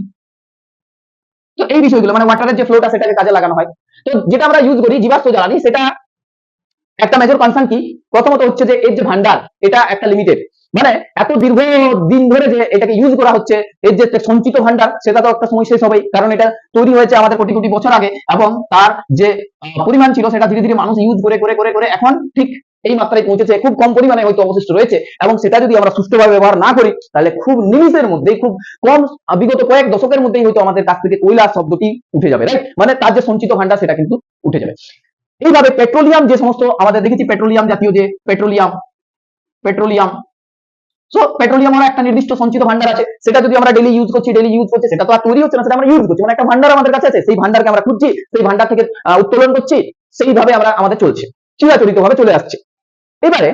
তো এই বিষয়গুলো মানে ওয়াটারের যে ফ্লোটা সেটাকে কাজে লাগানো হয়। তো যেটা আমরা ইউজ করি জীবাশ্ম জ্বালানি, সেটা একটা মেজর কনসার্ন কি, প্রথমত হচ্ছে যে এর যে ভান্ডার, এটা একটা লিমিটেড, মানে এত দীর্ঘ দিন ধরে যে এটাকে ইউজ করা হচ্ছে, এর যে সঞ্চিত ভান্ডার সেটা তো একটা সময় শেষ হবেই, কারণ এটা তৈরি হয়েছে আমাদের কোটি কোটি বছর আগে এবং তার যে পরিমাণ ছিল সেটা ধীরে ধীরে মানুষ ইউজ করে করে করে করে এখন ঠিক এই মাত্রায় পৌঁছেছে, খুব কম পরিমাণে হয়তো অবশিষ্ট রয়েছে এবং সেটা যদি আমরা সুষ্ঠুভাবে ব্যবহার না করি, তাহলে খুব নিমিষের মধ্যেই, খুব কম বিগত কয়েক দশকের মধ্যেই হয়তো আমাদের কাছ থেকে কয়লা শব্দটি উঠে যাবে, রাইট? মানে তার যে সঞ্চিত ভান্ডার সেটা কিন্তু উঠে যাবে। এইভাবে পেট্রোলিয়াম, যে সমস্ত আমাদের দেখেছি পেট্রোলিয়াম জাতীয় যে পেট্রোলিয়াম সো পেট্রোলিয়ামের একটা নির্দিষ্ট সঞ্চিত ভান্ডার আছে, সেটা যদি আমরা ডেইলি ইউজ করছি, সেটা তো আর তৈরি হচ্ছে না, সেটা আমরা ইউজ করছি, মানে একটা ভান্ডার আমাদের কাছে আছে, সেই ভান্ডারকে আমরা খুঁজছি, সেই ভান্ডার থেকে উত্তোলন করছি, সেইভাবে আমাদের চলছে, চিরাচরিত ভাবে চলে আসছে। এবারে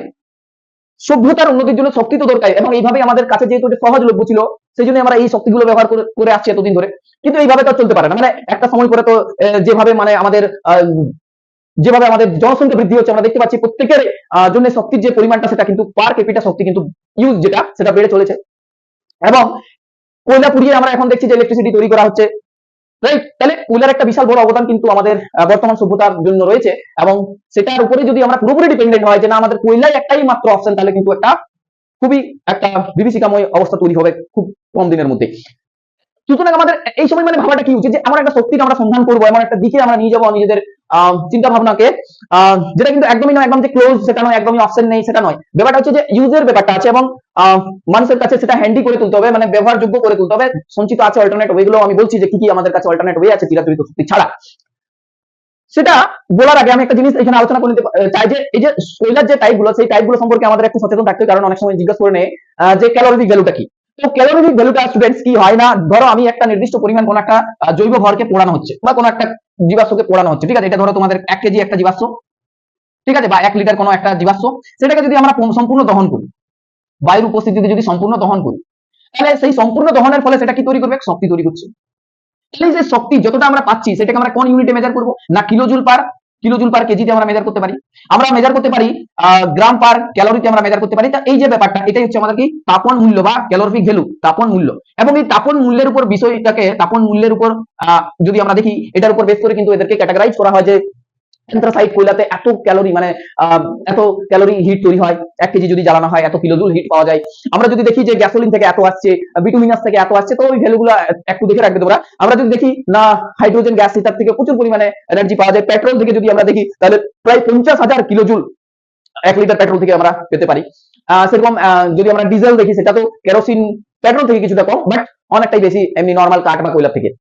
সভ্যতার উন্নতির জন্য শক্তি তো দরকার এবং এইভাবে আমাদের কাছে যেহেতু সহজলভ্য ছিল, সেই জন্য আমরা এই শক্তিগুলো ব্যবহার করে আসছি এতদিন ধরে। কিন্তু এইভাবে তো চলতে পারে না, মানে একটা সময় পরে তো যেভাবে মানে আমাদের জনসংখ্যা বৃদ্ধি হচ্ছে, আমরা দেখতে পাচ্ছি প্রত্যেকের জন্য শক্তির যে পরিমাণটা সেটা কিন্তু পার ক্যাপিটা শক্তি কিন্তু ইউজ যেটা সেটা বেড়ে চলেছে। এবং কয়লা পুড়িয়ে আমরা এখন দেখছি যে ইলেকট্রিসিটি তৈরি করা হচ্ছে, রাইট? তাহলে কয়লার একটা বিশাল বড় অবদান কিন্তু আমাদের বর্তমান সভ্যতার জন্য রয়েছে, এবং সেটার উপরে যদি আমরা পুরোপুরি ডিপেন্ডেন্ট হয় যে না আমাদের কয়লাই একটাই মাত্র অপশন, তাহলে কিন্তু খুবই একটা বিভীষিকাময় অবস্থা তৈরি হবে খুব কম দিনের মধ্যে। সুতরাং আমাদের এই সময় মানে ভাবাটা কি উচিত যে এমন একটা শক্তির আমরা সন্ধান করবো, এমন একটা দিকে আমরা নিয়ে যাবো নিজেদের চিন্তা ভাবনাকে, যেটা কিন্তু একদমই নয় একদম যে ক্লোজ সেটা নয়, একদমই অপশন নেই সেটা নয়। ব্যাপারটা হচ্ছে যে ইউজের ব্যাপারটা আছে, এবং মানুষের কাছে সেটা হ্যান্ডি করে তুলতে হবে, মানে ব্যবহারযোগ্য করে তুলতে হবে। সঞ্চিত আছে অল্টারনেট ওয়েগুলো, আমি বলছি যে কি কি আমাদের কাছে অল্টারনেট ওয়ে আছে চিরাচরিত শক্তি ছাড়া। সেটা বলার আগে আমি একটা জিনিস এখানে আলোচনা করে নিতে চাই যে এই যে কয়লার যে টাইপ গুলো, সেই টাইপ গুলো সম্পর্কে আমাদের একটু সচেতন থাকতে হবে, কারণ অনেক সময় জিজ্ঞাসা করে নেয় যে ক্যালোরিফিক ভ্যালুটা কি। তো ক্যালোরিফিক ভ্যালুটা স্টুডেন্টস কি হয় না, ধরো আমি একটা নির্দিষ্ট পরিমাণ কোন একটা জৈব ভরকে পোড়ানো হচ্ছে বা কোন একটা জীবাশ্মকে পোড়ানো হচ্ছে, ঠিক আছে? এটা ধরো তোমাদের 1 কেজি একটা জীবাশ্ম, ঠিক আছে, বা 1 লিটার কোনো একটা জীবাশ্ম, সেটাকে যদি আমরা সম্পূর্ণ দহন করি, বায়ুর উপস্থিতিতে যদি সম্পূর্ণ দহন করি, তাহলে সেই সম্পূর্ণ দহনের ফলে সেটা কি তৈরি করবে? শক্তি তৈরি করছে। তাহলে যে শক্তি যতটা আমরা পাচ্ছি সেটাকে আমরা কোন ইউনিটে মেজার করব? না কিলোজুল পার কেজিতে আমরা মেজার করতে পারি, আমরা মেজার করতে পারি গ্রাম পার ক্যালোরিতে আমরা মেজার করতে পারি। তা এই যে ব্যাপারটা, এটাই হচ্ছে আমাদের কি তাপন মূল্য বা ক্যালোরিফিক ভ্যালু, তাপন মূল্য। এবং এই তাপন মূল্যের উপর বিষয়টাকে, তাপন মূল্যের উপর যদি আমরা দেখি, এটার উপর বেস করে কিন্তু এদেরকে ক্যাটাগরাইজ করা হয় যে অ্যান্থ্রাসাইট কয়লাতে এত ক্যালোরি, মানে এত ক্যালোরি হিট তৈরি হয়, 1 কেজি যদি জ্বালানো হয় এত কিলোজুল হিট পাওয়া যায়। আমরা যদি দেখি যে গ্যাসোলিন থেকে এত আসছে, বিটুমিনাস থেকে এত আসছে, তো ওই ভ্যালুগুলো একটু দেখে রাখবে তোমরা। আমরা যদি দেখি না হাইড্রোজেন গ্যাস, সেটার থেকে প্রচুর পরিমাণে এনার্জি পাওয়া যায়। পেট্রোল থেকে যদি আমরা দেখি তাহলে প্রায় 50,000 কিলোজুল 1 লিটার পেট্রোল থেকে আমরা পেতে পারি। সেরকম যদি আমরা ডিজেল দেখি, সেটা তো কেরোসিন পেট্রোল থেকে কিছুটা কম, বাট অনেকটাই বেশি এমনি নর্মাল কাঠ বা কয়লা থেকে।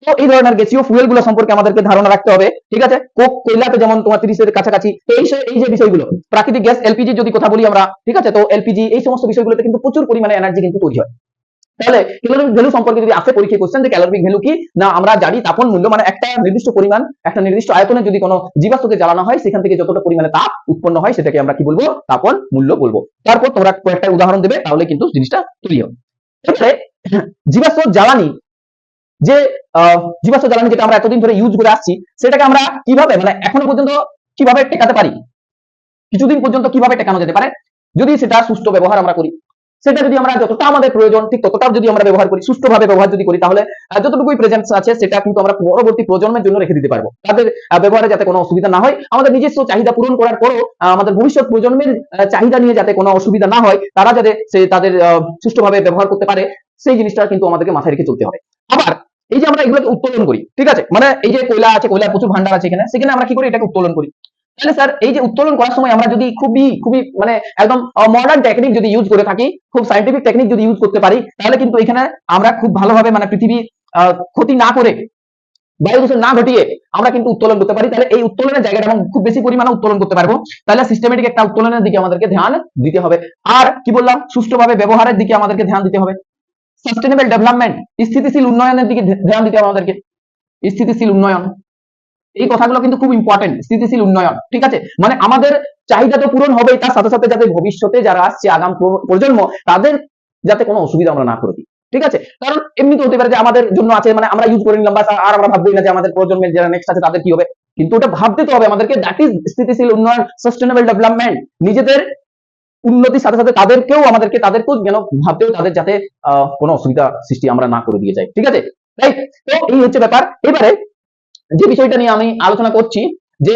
তো এই ধরনের গ্যাসীয় ফুয়েল গুলো সম্পর্কে আমাদেরকে ধারণা রাখতে হবে, ঠিক আছে? কোক কয়লাতে যেমন তোমার 30 এর কাছাকাছি। তো এই যে বিষয়গুলো, প্রাকৃতিক গ্যাস এলপিজি যদি কথা বলি আমরা, ঠিক আছে, তো এলপিজি এই সমস্ত বিষয়গুলোতে কিন্তু প্রচুর পরিমাণে এনার্জি কিন্তু তৈরি হয়। তাহলে ক্যালোরিফিক ভ্যালু সম্পর্কে যদি আসে পরীক্ষায় কোশ্চেন যে ক্যালোরিফিক ভ্যালু কি, না আমরা জানি তাপন মূল্য মানে একটা নির্দিষ্ট পরিমাণ, একটা নির্দিষ্ট আয়তনে যদি কোনো জীবাশ্মকে জ্বালানো হয় সেখান থেকে যতটা পরিমাণে তাপ উৎপন্ন হয় সেটাকে আমরা কি বলবো? তাপন মূল্য বলবো। তারপর তোমরা কয়েকটা উদাহরণ দেবে, তাহলে কিন্তু জিনিসটা তৈরি হবে। এবারে জীবাশ্ম জ্বালানি, যে জীবাশ্ম জ্বালানি যেটা আমরা এতদিন ধরে ইউজ করে আসছি, সেটাকে আমরা কিভাবে, মানে এখনো পর্যন্ত কিভাবে টেকাতে পারি, কিছুদিন পর্যন্ত কিভাবে টেকানো যেতে পারে যদি সেটা সুষ্ঠু ব্যবহার আমরা করি। সেটা যদি আমরা যতটা আমাদের প্রয়োজন ঠিক ততটা যদি আমরা ব্যবহার করি, সুষ্ঠুভাবে ব্যবহার যদি করি, তাহলে যতটুকুই প্রেজেন্স আছে সেটা কিন্তু আমরা পরবর্তী প্রজন্মের জন্য রেখে দিতে পারবো, তাদের ব্যবহারে যাতে কোনো অসুবিধা না হয়। আমাদের নিজস্ব চাহিদা পূরণ করার পরও আমাদের ভবিষ্যৎ প্রজন্মের চাহিদা নিয়ে যাতে কোনো অসুবিধা না হয়, তারা যাতে তাদের সুষ্ঠুভাবে ব্যবহার করতে পারে, সেই জিনিসটা কিন্তু আমাদেরকে মাথায় রেখে চলতে হবে। আবার এই যে আমরা এগুলোকে উত্তোলন করি, ঠিক আছে, মানে এই যে কয়লা আছে, কয়লার প্রচুর ভান্ডার আছে সেখানে আমরা কি করি? এটাকে উত্তোলন করি। তাহলে স্যার এই যে উত্তোলন করার সময় আমরা যদি খুবই খুবই মানে একদম মডার্ন টেকনিক যদি ইউজ করে থাকি, খুব সাইন্টিফিক টেকনিক যদি ইউজ করতে পারি, তাহলে কিন্তু এখানে আমরা খুব ভালোভাবে মানে পৃথিবী ক্ষতি না করে, বায়ু দূষণ না ঘটিয়ে আমরা কিন্তু উত্তোলন করতে পারি। তাহলে এই উত্তোলনের জায়গাটা আমরা খুব বেশি পরিমাণে উত্তোলন করতে পারবো। তাহলে সিস্টেমেটিক একটা উত্তোলনের দিকে আমাদেরকে ধ্যান দিতে হবে। আর কি বললাম, সুষ্ঠুভাবে ব্যবহারের দিকে আমাদেরকে ধ্যান দিতে হবে। সাস্টেনেবল ডেভেলপমেন্ট, স্থিতিশীল উন্নয়নের দিকে ধ্যান দিতে হবে আমাদেরকে। স্থিতিশীল উন্নয়ন, এই কথাগুলো কিন্তু খুব ইম্পর্টেন্ট। স্থিতিশীল উন্নয়ন, ঠিক আছে, মানে আমাদের চাহিদা তো পূরণ হবেই, তার সাথে সাথে যাতে ভবিষ্যতে যারা আসছে আগাম প্রজন্ম, তাদের যাতে কোনো অসুবিধা আমরা না করে দিই, ঠিক আছে? কারণ এমনি তো হতে পারে যে আমাদের জন্য আছে, মানে আমরা ইউজ করে নিলাম বাস, আর আমরা ভাববোই না যে আমাদের প্রজন্মের যারা নেক্সট আছে তাদের কি হবে। কিন্তু ওটা ভাবতে তো হবে আমাদেরকে। দ্যাট ইজ স্থিতিশীল উন্নয়ন, সাস্টেনেবল ডেভেলপমেন্ট। নিজেদের উন্নতির সাথে সাথে তাদেরকেও যেন ভাবতেও তাদের যাতে কোনো অসুবিধা সৃষ্টি আমরা না করে দিয়ে যাই, ঠিক আছে, রাইট? তো এই হচ্ছে ব্যাপার। এবারে যে বিষয়টা নিয়ে আমি আলোচনা করছি, যে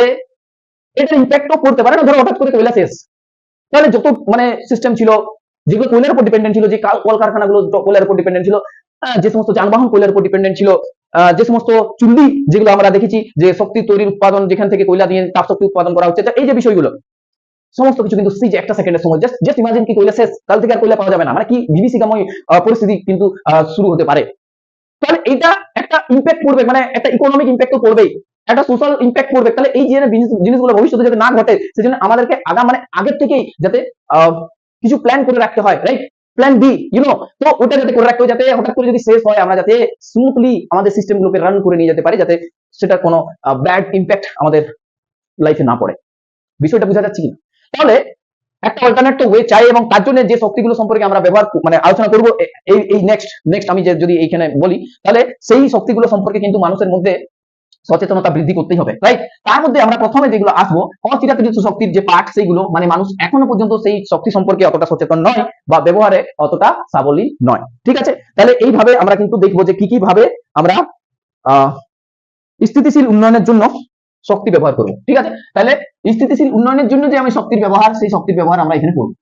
এটা ইম্প্যাক্টও করতে পারে না। ধরো হঠাৎ করে কয়লা শেষ, তাহলে যত মানে সিস্টেম ছিল যেগুলো কয়লার উপর ডিপেন্ডেন্ট ছিল, যে কলকারখানাগুলো কয়লার উপর ডিপেন্ডেন্ট ছিল, যে সমস্ত যানবাহন কয়লার উপর ডিপেন্ডেন্ট ছিল, যে সমস্ত চুল্লি যেগুলো আমরা দেখেছি যে শক্তি তৈরির উৎপাদন, যেখান থেকে কয়লা দিয়ে তাপ শক্তি উৎপাদন করা হচ্ছে, এই যে বিষয়গুলো সমস্ত কিছু কিন্তু সেই যে একটা সেকেন্ডের সময়, জাস্ট ইমাজিন কি কয়লা শেষ, কাল থেকে আর কয়লা পাওয়া যাবে না, মানে কি বিভীষিকাময় পরিস্থিতি কিন্তু শুরু হতে পারে। তাহলে এটা একটা ইম্প্যাক্ট পড়বে, মানে একটা ইকোনমিক ইম্প্যাক্ট তো পড়বেই, একটা সোশ্যাল ইম্প্যাক্ট পড়বে। তাহলে এই যে জিনিসগুলো ভবিষ্যতে যাতে না ঘটে, সেজন্য আমাদেরকে মানে আগের থেকেই যাতে কিছু প্ল্যান করে রাখতে হয়, রাইট? প্ল্যান বি, তো ওটা যাতে করে রাখতে হয়, যাতে হঠাৎ করে যদি শেষ হয় আমরা যাতে স্মুথলি আমাদের সিস্টেমগুলোকে রান করে নিয়ে যেতে পারি, যাতে সেটা কোনো ব্যাড ইম্প্যাক্ট আমাদের লাইফে না পড়ে। বিষয়টা বোঝা যাচ্ছে কিনা? তাহলে একটা অল্টারনেটিভ ওয়ে চাই, এবং তার জন্য যে শক্তিগুলো সম্পর্কে আমরা ব্যবহার মানে আলোচনা করব এই নেক্সট আমি যদি এইখানে বলি, তাহলে সেই শক্তিগুলো সম্পর্কে কিন্তু মানুষের মধ্যে সচেতনতা বৃদ্ধি করতেই হবে, রাইট? তার মধ্যে আমরা প্রথমে যেগুলো আসবো, অচিরাচরিত শক্তির যে পার্ট সেইগুলো, মানে মানুষ এখনো পর্যন্ত সেই শক্তি সম্পর্কে অতটা সচেতন নয় বা ব্যবহারে অতটা সাবলীল নয়, ঠিক আছে? তাহলে এইভাবে আমরা কিন্তু দেখবো যে কি কি ভাবে আমরা আহ স্থিতিশীল উন্নয়নের জন্য শক্তি ব্যবহার করবো, ঠিক আছে? তাহলে স্থিতিশীল উন্নয়নের জন্য যে আমি শক্তির ব্যবহার, সেই শক্তির ব্যবহার আমরা এখানে করবো।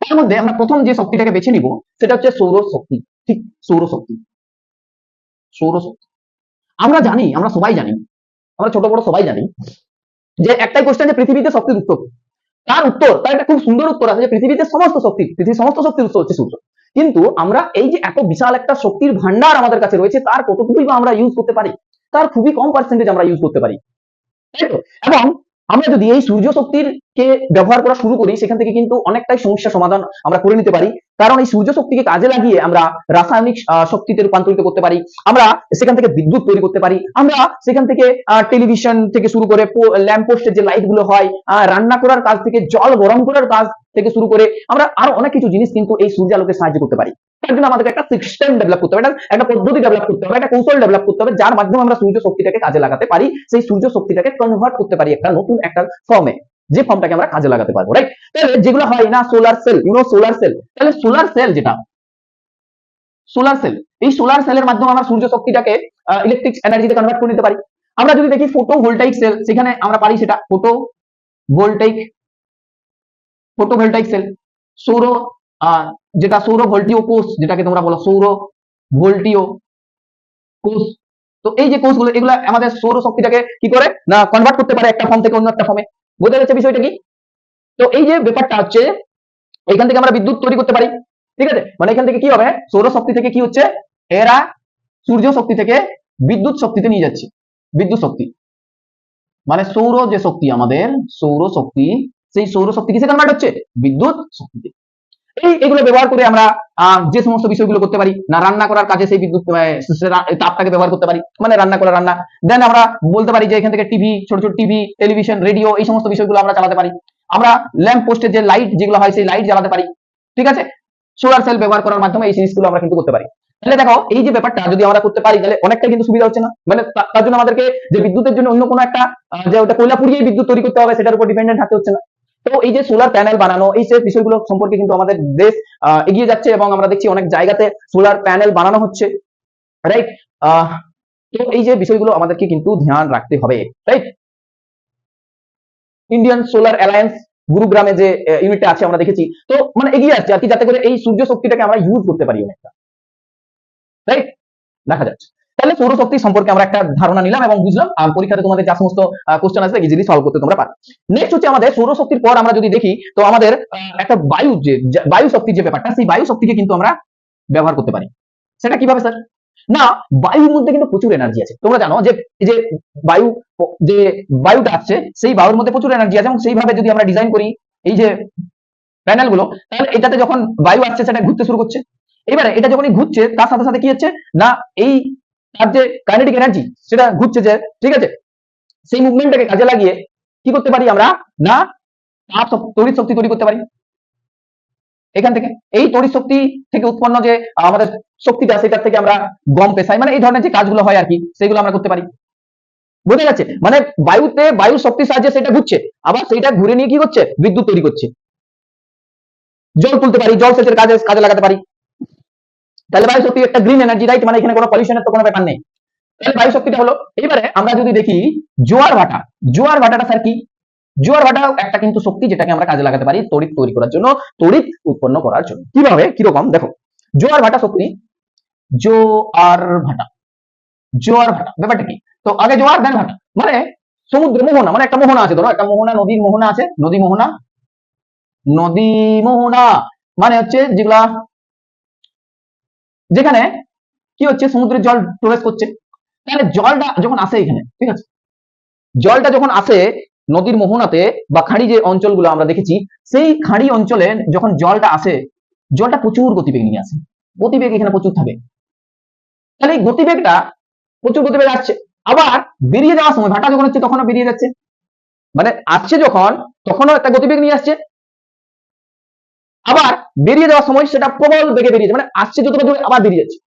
তার মধ্যে আমরা প্রথম যে শক্তিটাকে বেছে নিব সেটা হচ্ছে সৌর শক্তি, ঠিক? সৌরশক্তি। সৌরশক্তি আমরা জানি, আমরা সবাই জানি, আমরা ছোট বড় সবাই জানি যে একটাই কোশ্চেন, যে পৃথিবীতে শক্তির উত্তর, তার উত্তর, তার একটা খুব সুন্দর উত্তর আছে যে পৃথিবীতে সমস্ত শক্তি, পৃথিবীর সমস্ত শক্তির উৎস হচ্ছে সূর্য। কিন্তু আমরা এই যে এত বিশাল একটা শক্তির ভান্ডার আমাদের কাছে রয়েছে, তার কতটুকুই বা আমরা ইউজ করতে পারি? তার খুবই কম পার্সেন্টেজ আমরা ইউজ করতে পারি, তাই তো? এবং আমরা যদি এই সূর্য শক্তির কে ব্যবহার করা শুরু করি, সেখান থেকে কিন্তু অনেকটাই সমস্যা সমাধান আমরা করে নিতে পারি। কারণ এই সূর্য শক্তিকে কাজে লাগিয়ে আমরা রাসায়নিক শক্তিতে রূপান্তরিত করতে পারি, আমরা সেখান থেকে বিদ্যুৎ তৈরি করতে পারি, আমরা সেখান থেকে টেলিভিশন থেকে শুরু করে ল্যাম্প পোস্টের যে লাইট গুলো হয়, রান্না করার কাজ থেকে জল গরম করার কাজ থেকে শুরু করে আমরা আরো অনেক কিছু জিনিস কিন্তু এই সূর্যালোকে সাহায্য করতে পারি। তার জন্য আমাদেরকে একটা সিস্টেম ডেভেলপ করতে হবে, একটা পদ্ধতি ডেভেলপ করতে হবে, একটা কৌশল ডেভেলপ করতে হবে, যার মাধ্যমে আমরা সূর্য শক্তিটাকে কাজে লাগাতে পারি, সেই সূর্য শক্তিটাকে কনভার্ট করতে পারি একটা নতুন একটা ফর্মে, যে ফর্মটাকে আমরা কাজে লাগাতে পারবো, রাইট? তাহলে যেগুলো হয় না, সোলার সেল, সোলার সেল, তাহলে সোলার সেল যেটা, সোলার সেল, এই সোলার সেলের মাধ্যমে আমরা সূর্য শক্তিটাকে ইলেকট্রিক এনার্জিতে কনভার্ট করে নিতে পারি। আমরা যদি দেখি ফটো ভোল্টাইক সেল, সেখানে আমরা পারি সেটা ফটো ভোল্টাইক, ফটোভোল্টাইক সেল, সৌর যেটা সৌর ভোল্টীয় কোষ, যেটাকে তোমরা বলো সৌর ভোল্টীয় কোষ। তো এই যে কোষগুলো, এগুলো আমাদের সৌর শক্তিটাকে কি করে না কনভার্ট করতে পারে একটা ফর্ম থেকে অন্য একটা ফর্মে। বোঝা যাচ্ছে বিষয়টা কি? তো এই যে ব্যাপারটা হচ্ছে, এখান থেকে আমরা বিদ্যুৎ তৈরি করতে পারি, ঠিক আছে? মানে এখান থেকে কি হবে, সৌর শক্তি থেকে কি হচ্ছে, এরা সূর্য শক্তি থেকে বিদ্যুৎ শক্তিতে নিয়ে যাচ্ছে, বিদ্যুৎ শক্তি, মানে সৌর যে শক্তি আমাদের, সৌর শক্তি, সেই সৌর শক্তি কিসে কনভার্ট হচ্ছে, বিদ্যুৎ শক্তিতে। এইগুলো ব্যবহার করে আমরা যে সমস্ত বিষয়গুলো করতে পারি না, রান্না করার কাজে সেই বিদ্যুৎ তাপটাকে ব্যবহার করতে পারি, মানে রান্না করা রান্না। দেন আমরা বলতে পারি যে এখান থেকে টিভি, ছোট ছোট টিভি, টেলিভিশন, রেডিও, এই সমস্ত বিষয়গুলো আমরা চালাতে পারি। আমরা ল্যাম্প পোস্টের যে লাইট যেগুলো হয়, সেই লাইট জ্বালাতে পারি, ঠিক আছে? সোলার সেল ব্যবহার করার মাধ্যমে এই জিনিসগুলো আমরা কিন্তু করতে পারি। তাহলে দেখো, এই যে ব্যাপারটা যদি আমরা করতে পারি, তাহলে অনেকটা কিন্তু সুবিধা হচ্ছে না? মানে তার জন্য আমাদেরকে যে বিদ্যুতের জন্য অন্য কোনো একটা যে ওটা কয়লা পুড়িয়ে বিদ্যুৎ তৈরি করতে হবে, সেটার উপর ডিপেন্ডেন্ট থাকতে হচ্ছে না। তো এই যে সোলার প্যানেল বানানো, এই সব বিষয়গুলো সম্পর্কে কিন্তু আমাদের দেশ এগিয়ে যাচ্ছে, এবং আমরা দেখছি অনেক জায়গাতে সোলার প্যানেল বানানো হচ্ছে, রাইট? তো এই যে বিষয়গুলো আমাদেরকে কিন্তু ধ্যান রাখতে হবে, রাইট? ইন্ডিয়ান সোলার অ্যালায়েন্স গুরুগ্রামে যে ইউনিটটা আছে আমরা দেখেছি, তো মানে এগিয়ে আসছে আর কি, যাতে করে এই সূর্য শক্তিটাকে আমরা ইউজ করতে পারি অনেকটা, রাইট? দেখা যাচ্ছে। তাহলে সৌরশক্তি সম্পর্কে আমরা একটা ধারণা নিলাম এবং বুঝলাম, পরীক্ষাতে তোমাদের যা সমস্ত কোশ্চেন আসবে ইজিলি সলভ করতে তোমরা পারো। নেক্সট হচ্ছে আমাদের সৌরশক্তির পর আমরা যদি দেখি, তো আমাদের একটা বায়ু, যে বায়ু শক্তির যে ব্যাপারটা, সেই বায়ু শক্তিকে কিন্তু আমরা ব্যবহার করতে পারি। সেটা কিভাবে স্যার? না, বায়ুর মধ্যে কিন্তু প্রচুর এনার্জি আছে। তোমরা জানো যে এই যে বায়ু, যে বায়ুটা আসছে, সেই বায়ুর মধ্যে প্রচুর এনার্জি আছে, এবং সেইভাবে যদি আমরা ডিজাইন করি এই যে প্যানেল গুলো, তাহলে এটাতে যখন বায়ু আসছে সেটা ঘুরতে শুরু করছে। এবারে এটা যখনই ঘুরছে, তার সাথে সাথে কি হচ্ছে না, এই তার যে কাইনেটিক এনার্জি সেটা ঘুরছে, যে ঠিক আছে, সেই মুভমেন্টটাকে কাজে লাগিয়ে কি করতে পারি আমরা না, তাপ তড়িৎ শক্তি তৈরি করতে পারি এখান থেকে। এই তড়িৎ শক্তি থেকে উৎপন্ন যে আমাদের শক্তিটা, সেটার থেকে আমরা গম পেশাই, মানে এই ধরনের যে কাজগুলো হয় আর কি, সেগুলো আমরা করতে পারি। বোঝা যাচ্ছে? মানে বায়ুতে, বায়ু শক্তির সাহায্যে সেটা ঘুরছে, আবার সেটা ঘুরে নিয়ে কি করছে, বিদ্যুৎ তৈরি করছে। জল তুলতে পারি, জল সেচের কাজে কাজে লাগাতে পারি। তাহলে বায়ু শক্তি একটা গ্রিন এনার্জি, রাইট? মানে এখানে কোনো পলিউশনের তো কোনো ব্যাপার নেই। তাহলে বায়ু শক্তিটা হলো। এবারে আমরা যদি দেখি জোয়ার ভাটা, জোয়ার ভাটাটা স্যার কি? জোয়ার ভাটাও একটা কিন্তু শক্তি, যেটাকে আমরা কাজে লাগাতে পারি তড়িৎ তৈরি করার জন্য, তড়িৎ উৎপন্ন করার জন্য। কিভাবে, কিরকম দেখো, জোয়ার ভাটা শক্তি, জোয়ার ভাটা, জোয়ার ভাটা ব্যাপারটা কি? তো আগে জোয়ার, দেন ভাটা, মানে সমুদ্র মোহনা, মানে একটা মোহনা আছে, ধরো একটা মোহনা, নদীর মোহনা আছে, নদী মোহনা, নদী মোহনা মানে হচ্ছে যেগুলা, যেখানে কি হচ্ছে, সমুদ্রের জল প্রবেশ করছে। তাহলে জলটা যখন আসে এখানে, ঠিক আছে, জলটা যখন আসে নদীর মোহনাতে বা খাঁড়ি যে অঞ্চলগুলো আমরা দেখেছি, সেই খাঁড়ি অঞ্চলে যখন জলটা আসে, জলটা প্রচুর গতিবেগ নিয়ে আসে, গতিবেগ এখানে প্রচুর থাকে। তাহলে এই গতিবেগটা, প্রচুর গতিবেগ আসছে, আবার বেরিয়ে যাওয়ার সময়, ভাটা যখন হচ্ছে তখনও বেরিয়ে যাচ্ছে, মানে আসছে যখন তখনও একটা গতিবেগ নিয়ে আসছে, আবার বেরিয়ে যাওয়ার সময় সেটা প্রবল বেগে বেরিয়ে যাচ্ছে, মানে আসছে যতটা দূরে আবার বেরিয়ে যাচ্ছে,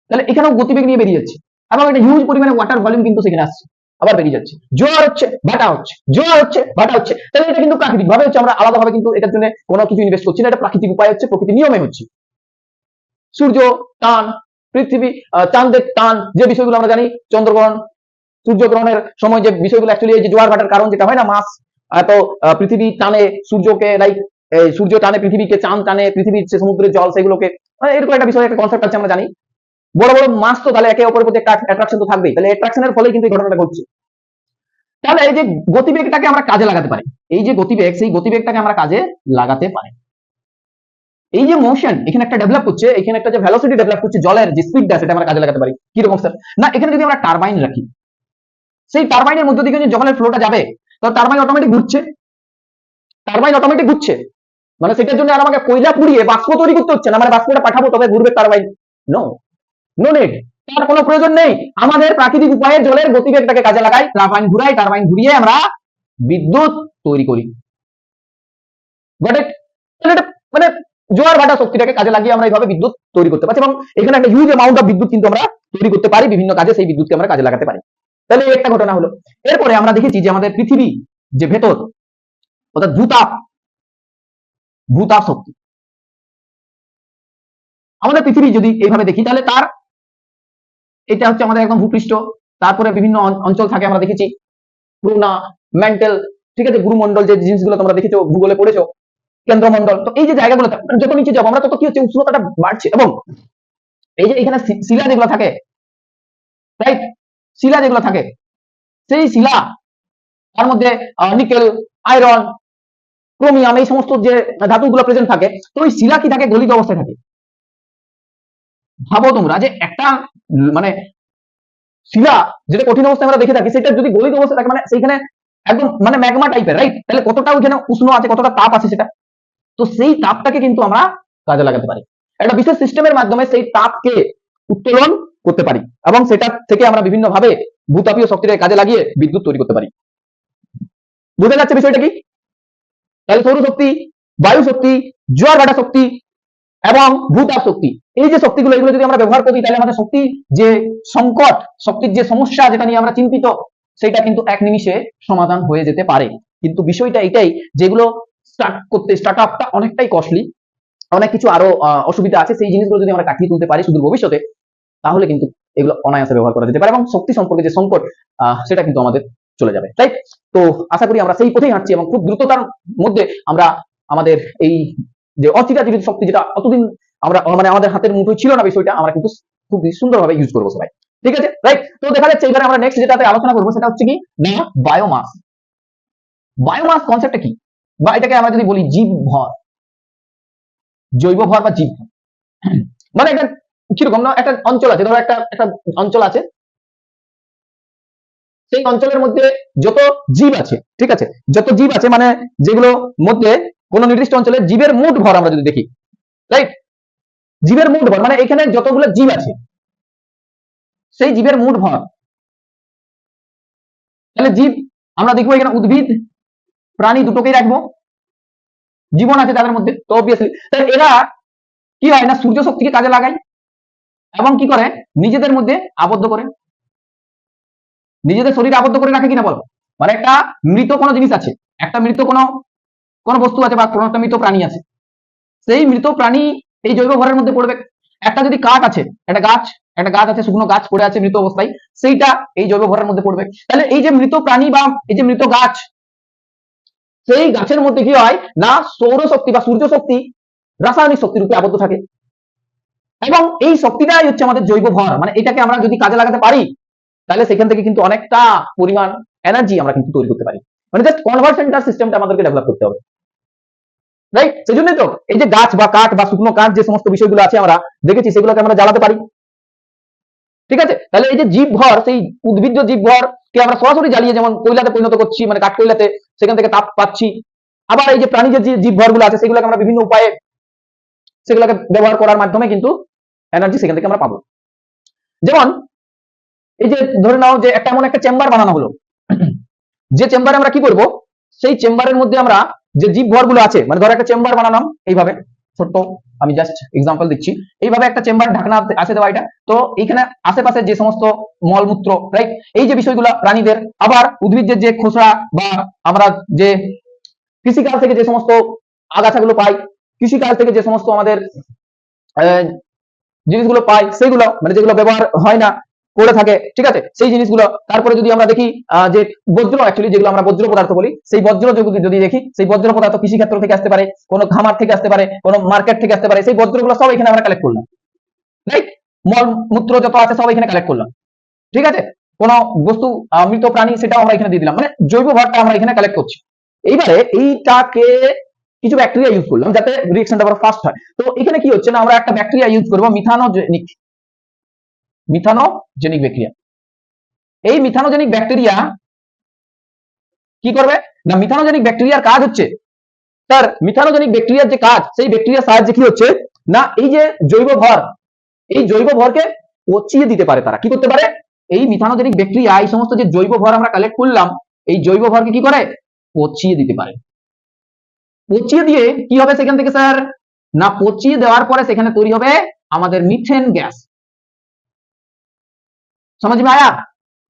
তাহলে এখানেও গতিবেগ নিয়ে বেরিয়ে যাচ্ছে। এবং একটা হিউজ পরিমাণে ওয়াটার ভলিউম কিন্তু সেখানে আসছে, আবার বেরিয়ে যাচ্ছে, জোয়ার হচ্ছে ভাটা হচ্ছে, জোয়ার হচ্ছে ভাটা হচ্ছে। তাহলে এটা কিন্তু প্রাকৃতিক ভাবে হচ্ছে, আমরা আলাদাভাবে কিন্তু এটার জন্য কোনো কিছু ইনভেস্ট করছি না, এটা প্রাকৃতিক উপায় হচ্ছে, প্রকৃতির নিয়মে হচ্ছে। সূর্য টান, পৃথিবী চাঁদের টান, যে বিষয়গুলো আমরা জানি, চন্দ্রগ্রহণ, সূর্যগ্রহণের সময় যে বিষয়গুলো অ্যাকচুয়ালি এই যে জোয়ার ভাটার কারণ যেটা হয় না, মাস এত পৃথিবী টানে সূর্যকে, লাইক সূর্য টানে পৃথিবীকে, চাঁদ টানে পৃথিবীর যে সমুদ্রের জল সেগুলোকে, মানে এরকম একটা বিষয়, একটা কনসেপ্ট আছে আমরা জানি। বড় বড় মাস তো তাহলে একে অপরের প্রতি একটা অ্যাট্রাকশন তো থাকবেই, তাহলে অ্যাট্রাকশনের ফলেই কিন্তু এই ঘটনাটা ঘটছে। তাহলে এই যে গতিবেগটাকে আমরা কাজে লাগাতে পারি, এই যে গতিবেগ, সেই গতিবেগটাকে আমরা কাজে লাগাতে পারি। এই যে মোশন এখানে একটা ডেভেলপ করছে, এখানে একটা যে ভেলোসিটি ডেভেলপ করছে, জলের যে স্পিডটা, সেটা আমরা কাজে লাগাতে পারি। কি রকম স্যার? না, এখানে যদি আমরা টারবাইন রাখি, সেই টারবাইনের মধ্য দিয়ে যে জলের ফ্লোটা যাবে, তো টারবাইন অটোমেটিক ঘুরছে, টারবাইন অটোমেটিক ঘুরছে, মানে সেটার জন্য আর আমাকে কয়লা পুড়িয়ে বাষ্প তৈরি করতে হচ্ছে না, মানে বাষ্পটা পাঠাবো তবে ঘুরবে টারবাইন। নো, নো নিড, তার কোনো প্রয়োজন নেই। আমাদের প্রাকৃতিক উপায়ে জলের গতিবেগটাকে কাজে লাগাই, টারবাইন ঘুরাই, টারবাইন ঘুরিয়ে আমরা বিদ্যুৎ তৈরি করি। Got it? মানে জোয়ার ভাটা শক্তিটাকে কাজে লাগিয়ে আমরা এইভাবে বিদ্যুৎ তৈরি করতে পারছি, এবং এখানে একটা হিউজ অ্যামাউন্ট অফ বিদ্যুৎ কিন্তু আমরা তৈরি করতে পারি বিভিন্ন কাজে, সেই বিদ্যুৎকে আমরা কাজে লাগাতে পারি। তাহলে এই একটা ঘটনা হলো। এরপরে আমরা দেখেছি যে আমাদের পৃথিবী যে ভেতর, অর্থাৎ ভূতাপ, ভূতাপ শক্তি, আমাদের পৃথিবী যদি এইভাবে দেখি, তাহলে তার এটা হচ্ছে আমাদের একদম ভূপৃষ্ঠ, তারপরে বিভিন্ন অঞ্চল থাকে, আমরা দেখেছি করুণা, মেন্টাল, ঠিক আছে, গুরুমণ্ডল, যে জিনিসগুলো তোমরা দেখেছো, ভূগোলে পড়েছো, কেন্দ্রমণ্ডল। তো এই যে জায়গাগুলো যত নিচে যাবো আমরা, তত কি হচ্ছে, উষ্ণতাটা বাড়ছে। এবং এই যে এখানে শিলা যেগুলো থাকে, রাইট, শিলা যেগুলো থাকে, সেই শিলা, তার মধ্যে নিকেল, আয়রন, ক্রোমিয়াম, এই সমস্ত যে ধাতুগুলো প্রেজেন্ট থাকে, তো ওই শিলা কি থাকে, গলিত অবস্থায় থাকে। ভাবো তোমরা যে একটা মানে শিলা যেটা কঠিন অবস্থায় আমরা দেখে থাকি, সেটা যদি গলিত অবস্থায় থাকে, মানে সেইখানে একদম মানে ম্যাগমা টাইপের, রাইট, তাহলে কতটা ওইখানে উষ্ণ আছে, কতটা তাপ আছে সেটা, তো সেই তাপটাকে কিন্তু আমরা কাজে লাগাতে পারি, একটা বিশেষ সিস্টেমের মাধ্যমে সেই তাপকে উত্তোলন করতে পারি, এবং সেটা থেকে আমরা বিভিন্ন ভাবে ভূতাপীয় শক্তিকে কাজে লাগিয়ে বিদ্যুৎ তৈরি করতে পারি। বুঝে যাচ্ছে বিষয়টা কি? তাহলে সৌরশক্তি, বায়ু শক্তি, জোয়ার ভাটা শক্তি এবং ভূতাপ শক্তি, এই যে শক্তিগুলো, এগুলো যদি আমরা ব্যবহার করি, তাহলে আমাদের শক্তি যে সংকট, শক্তির যে সমস্যা যেটা নিয়ে আমরা চিন্তিত, সেটা কিন্তু এক নিমিষে সমাধান হয়ে যেতে পারে। কিন্তু বিষয়টা এটাই, যেগুলো স্টার্ট করতে, স্টার্ট আপটা অনেকটাই কস্টলি, অনেক কিছু আরো অসুবিধা আছে, সেই জিনিসগুলো যদি আমরা কাটিয়ে তুলতে পারি সুদূর ভবিষ্যতে, তাহলে কিন্তু এগুলো অনায়াসে ব্যবহার করা যেতে পারে, এবং শক্তি সম্পর্কে যে সংকট, সেটা কিন্তু আমাদের চলে যাবে, রাইট? তো আশা করি আমরা সেই পথেই হাঁটছি, এবং খুব দ্রুততার মধ্যে আমরা আমাদের এই যে অচিরাচিত শক্তি, যেটা অতদিন আমরা মানে আমাদের হাতের মুঠোয় ছিল না, বিষয়টা আমরা কিন্তু খুব সুন্দরভাবে ইউজ করবো সবাই, ঠিক আছে, রাইট? তো দেখা যাচ্ছে এবারে আমরা নেক্সট যেটাতে আলোচনা করবো, সেটা হচ্ছে কি না, বায়োমাস। বায়োমাস কনসেপ্টটা কি, বা এটাকে আমরা যদি বলি জীবভর, জৈব ভর বা জীব, মানে একটা কিরকম না, একটা অঞ্চল আছে, ধরো একটা একটা অঞ্চল আছে, সেই অঞ্চলের মধ্যে যত জীব আছে, ঠিক আছে, যত জীব আছে, মানে যেগুলো মধ্যে কোন নির্দিষ্ট অঞ্চলের জীবের মোট ভর আমরা যদি দেখি, রাইট, জীবের মোট ভর, মানে এখানে যতগুলো জীব আছে, সেই জীবের মোট ভর, তাহলে জীব আমরা দেখবো এখানে উদ্ভিদ, প্রাণী দুটোকেই রাখবো, জীবন আছে তাদের মধ্যে, তো অবভিয়াসলি তাহলে এরা কি হয় না, সূর্য শক্তিকে কাজে লাগায়, এবং কি করে, নিজেদের মধ্যে আবদ্ধ করে, নিজেদের শরীরে আবদ্ধ করে রাখে কিনা বলো, মানে একটা মৃত কোনো জিনিস আছে, একটা মৃত কোনো কোনো বস্তু আছে, বা কোনো একটা মৃত প্রাণী আছে, সেই মৃত প্রাণী এই জৈব ভরের মধ্যে পড়বে। একটা যদি কাঠ আছে, একটা গাছ আছে, শুকনো গাছ পড়ে আছে মৃত অবস্থায়, সেইটা এই জৈব ভরের মধ্যে পড়বে। তাহলে এই যে মৃত প্রাণী বা এই যে মৃত গাছ, সেই গাছের মধ্যে কি হয় না, সৌরশক্তি বা সূর্য শক্তি রাসায়নিক শক্তির রূপে আবদ্ধ থাকে, এবং এই শক্তিটাই হচ্ছে আমাদের জৈব ভর, মানে এটাকে আমরা যদি কাজে লাগাতে পারি, তাহলে সেখান থেকে কিন্তু অনেকটা পরিমাণ এনার্জি আমরা কিন্তু তৈরি করতে পারি, মানে জাস্ট কনভার্সনটার সিস্টেমটা আমাদেরকে ডেভেলপ করতে হবে, রাইট? সেই জন্যই তো এই যে গাছ বা কাঠ বা শুকনো কাঠ, যে সমস্ত বিষয়গুলো আছে আমরা দেখেছি, সেগুলোকে আমরা জ্বালাতে পারি, ঠিক আছে। তাহলে এই যে জীব ভর, সেই উদ্ভিজ্জ জীব ভর কে আমরা সরাসরি জ্বালিয়ে যেমন কয়লাতে পরিণত করছি, মানে কাঠ কয়লাতে, সেখান থেকে তাপ পাচ্ছি। আবার এই যে প্রাণীজ যে জীব ভর গুলো আছে, সেগুলোকে আমরা বিভিন্ন উপায়ে সেগুলোকে ব্যবহার করার মাধ্যমে কিন্তু এনার্জি সেখান থেকে আমরা পাবো। যেমন এই যে ধরে নাও যে একটা এমন একটা চেম্বার বানানো হলো, যে চেম্বারে আমরা কি করব, সেই চেম্বারের মধ্যে আমরা যে জীব ভর গুলো আছে, মানে ধরো একটা চেম্বার বানালাম এইভাবে ছোট্ট, আমি জাস্ট এক্সাম্পল দিচ্ছি। এইভাবে একটা চেম্বার ঢাকনা আছে দেওয়া এটা, তো এইখানে আশেপাশে যে সমস্ত মলমূত্র, রাইট, এই যে বিষয়গুলো প্রাণীদের, আবার উদ্ভিদের যে খোসা বা আমরা যে কৃষিকাজ থেকে যে সমস্ত আগাছাগুলো পাই, কৃষিকাজ থেকে যে সমস্ত আমাদের জিনিসগুলো পাই, সেগুলো মানে যেগুলো ব্যবহার হয় না, পড়ে থাকে, ঠিক আছে, সেই জিনিসগুলো। তারপরে যদি আমরা দেখি যে বজ্র, অ্যাকচুয়ালি যেগুলো আমরা বজ্র পদার্থ বলি, সেই বজ্র যদি দেখি, সেই বজ্র পদার্থ কৃষি ক্ষেত্র থেকে আসতে পারে, কোনো খামার থেকে আসতে পারে, কোনো মার্কেট থেকে আসতে পারে, সেই বজ্রগুলো সব এখানে আমরা কালেক্ট করলাম, রাইট। মল মূত্র যত আছে সব এখানে কালেক্ট করলাম, ঠিক আছে। কোনো বস্তু মৃত প্রাণী সেটাও আমরা এখানে দিয়ে দিলাম, মানে জৈব ভরটা আমরা এখানে কালেক্ট করছি। এইবারে এইটাকে কিছু ব্যাকটেরিয়া ইউজ করলাম যাতে রিঅ্যাকশনটা আবার ফাস্ট হয়। তো এখানে কি হচ্ছে না, আমরা একটা ব্যাকটেরিয়া ইউজ করব, মিথানোজেনিক ব্যাকটেরিয়া। এই মিথানোজেনিক ব্যাকটেরিয়া কি করবে না, মিথানোজেনিক ব্যাকটেরিয়ার কাজ হচ্ছে, তার মিথানোজেনিক ব্যাকটেরিয়ার যে কাজ, সেই ব্যাকটেরিয়ার সাহায্যে কি হচ্ছে না, এই যে জৈব ভর, এই জৈব ভরকে পচিয়ে দিতে পারে। তারা কি করতে পারে, এই মিথানোজেনিক ব্যাকটেরিয়া এই সমস্ত যে জৈব ভর আমরা কালেক্ট করলাম, এই জৈব ভরকে কি করে, পচিয়ে দিতে পারে। পচিয়ে দিয়ে কি হবে সেখান থেকে স্যার, না পচিয়ে দেওয়ার পরে সেখানে তৈরি হবে আমাদের মিথেন গ্যাস। समझ में आया,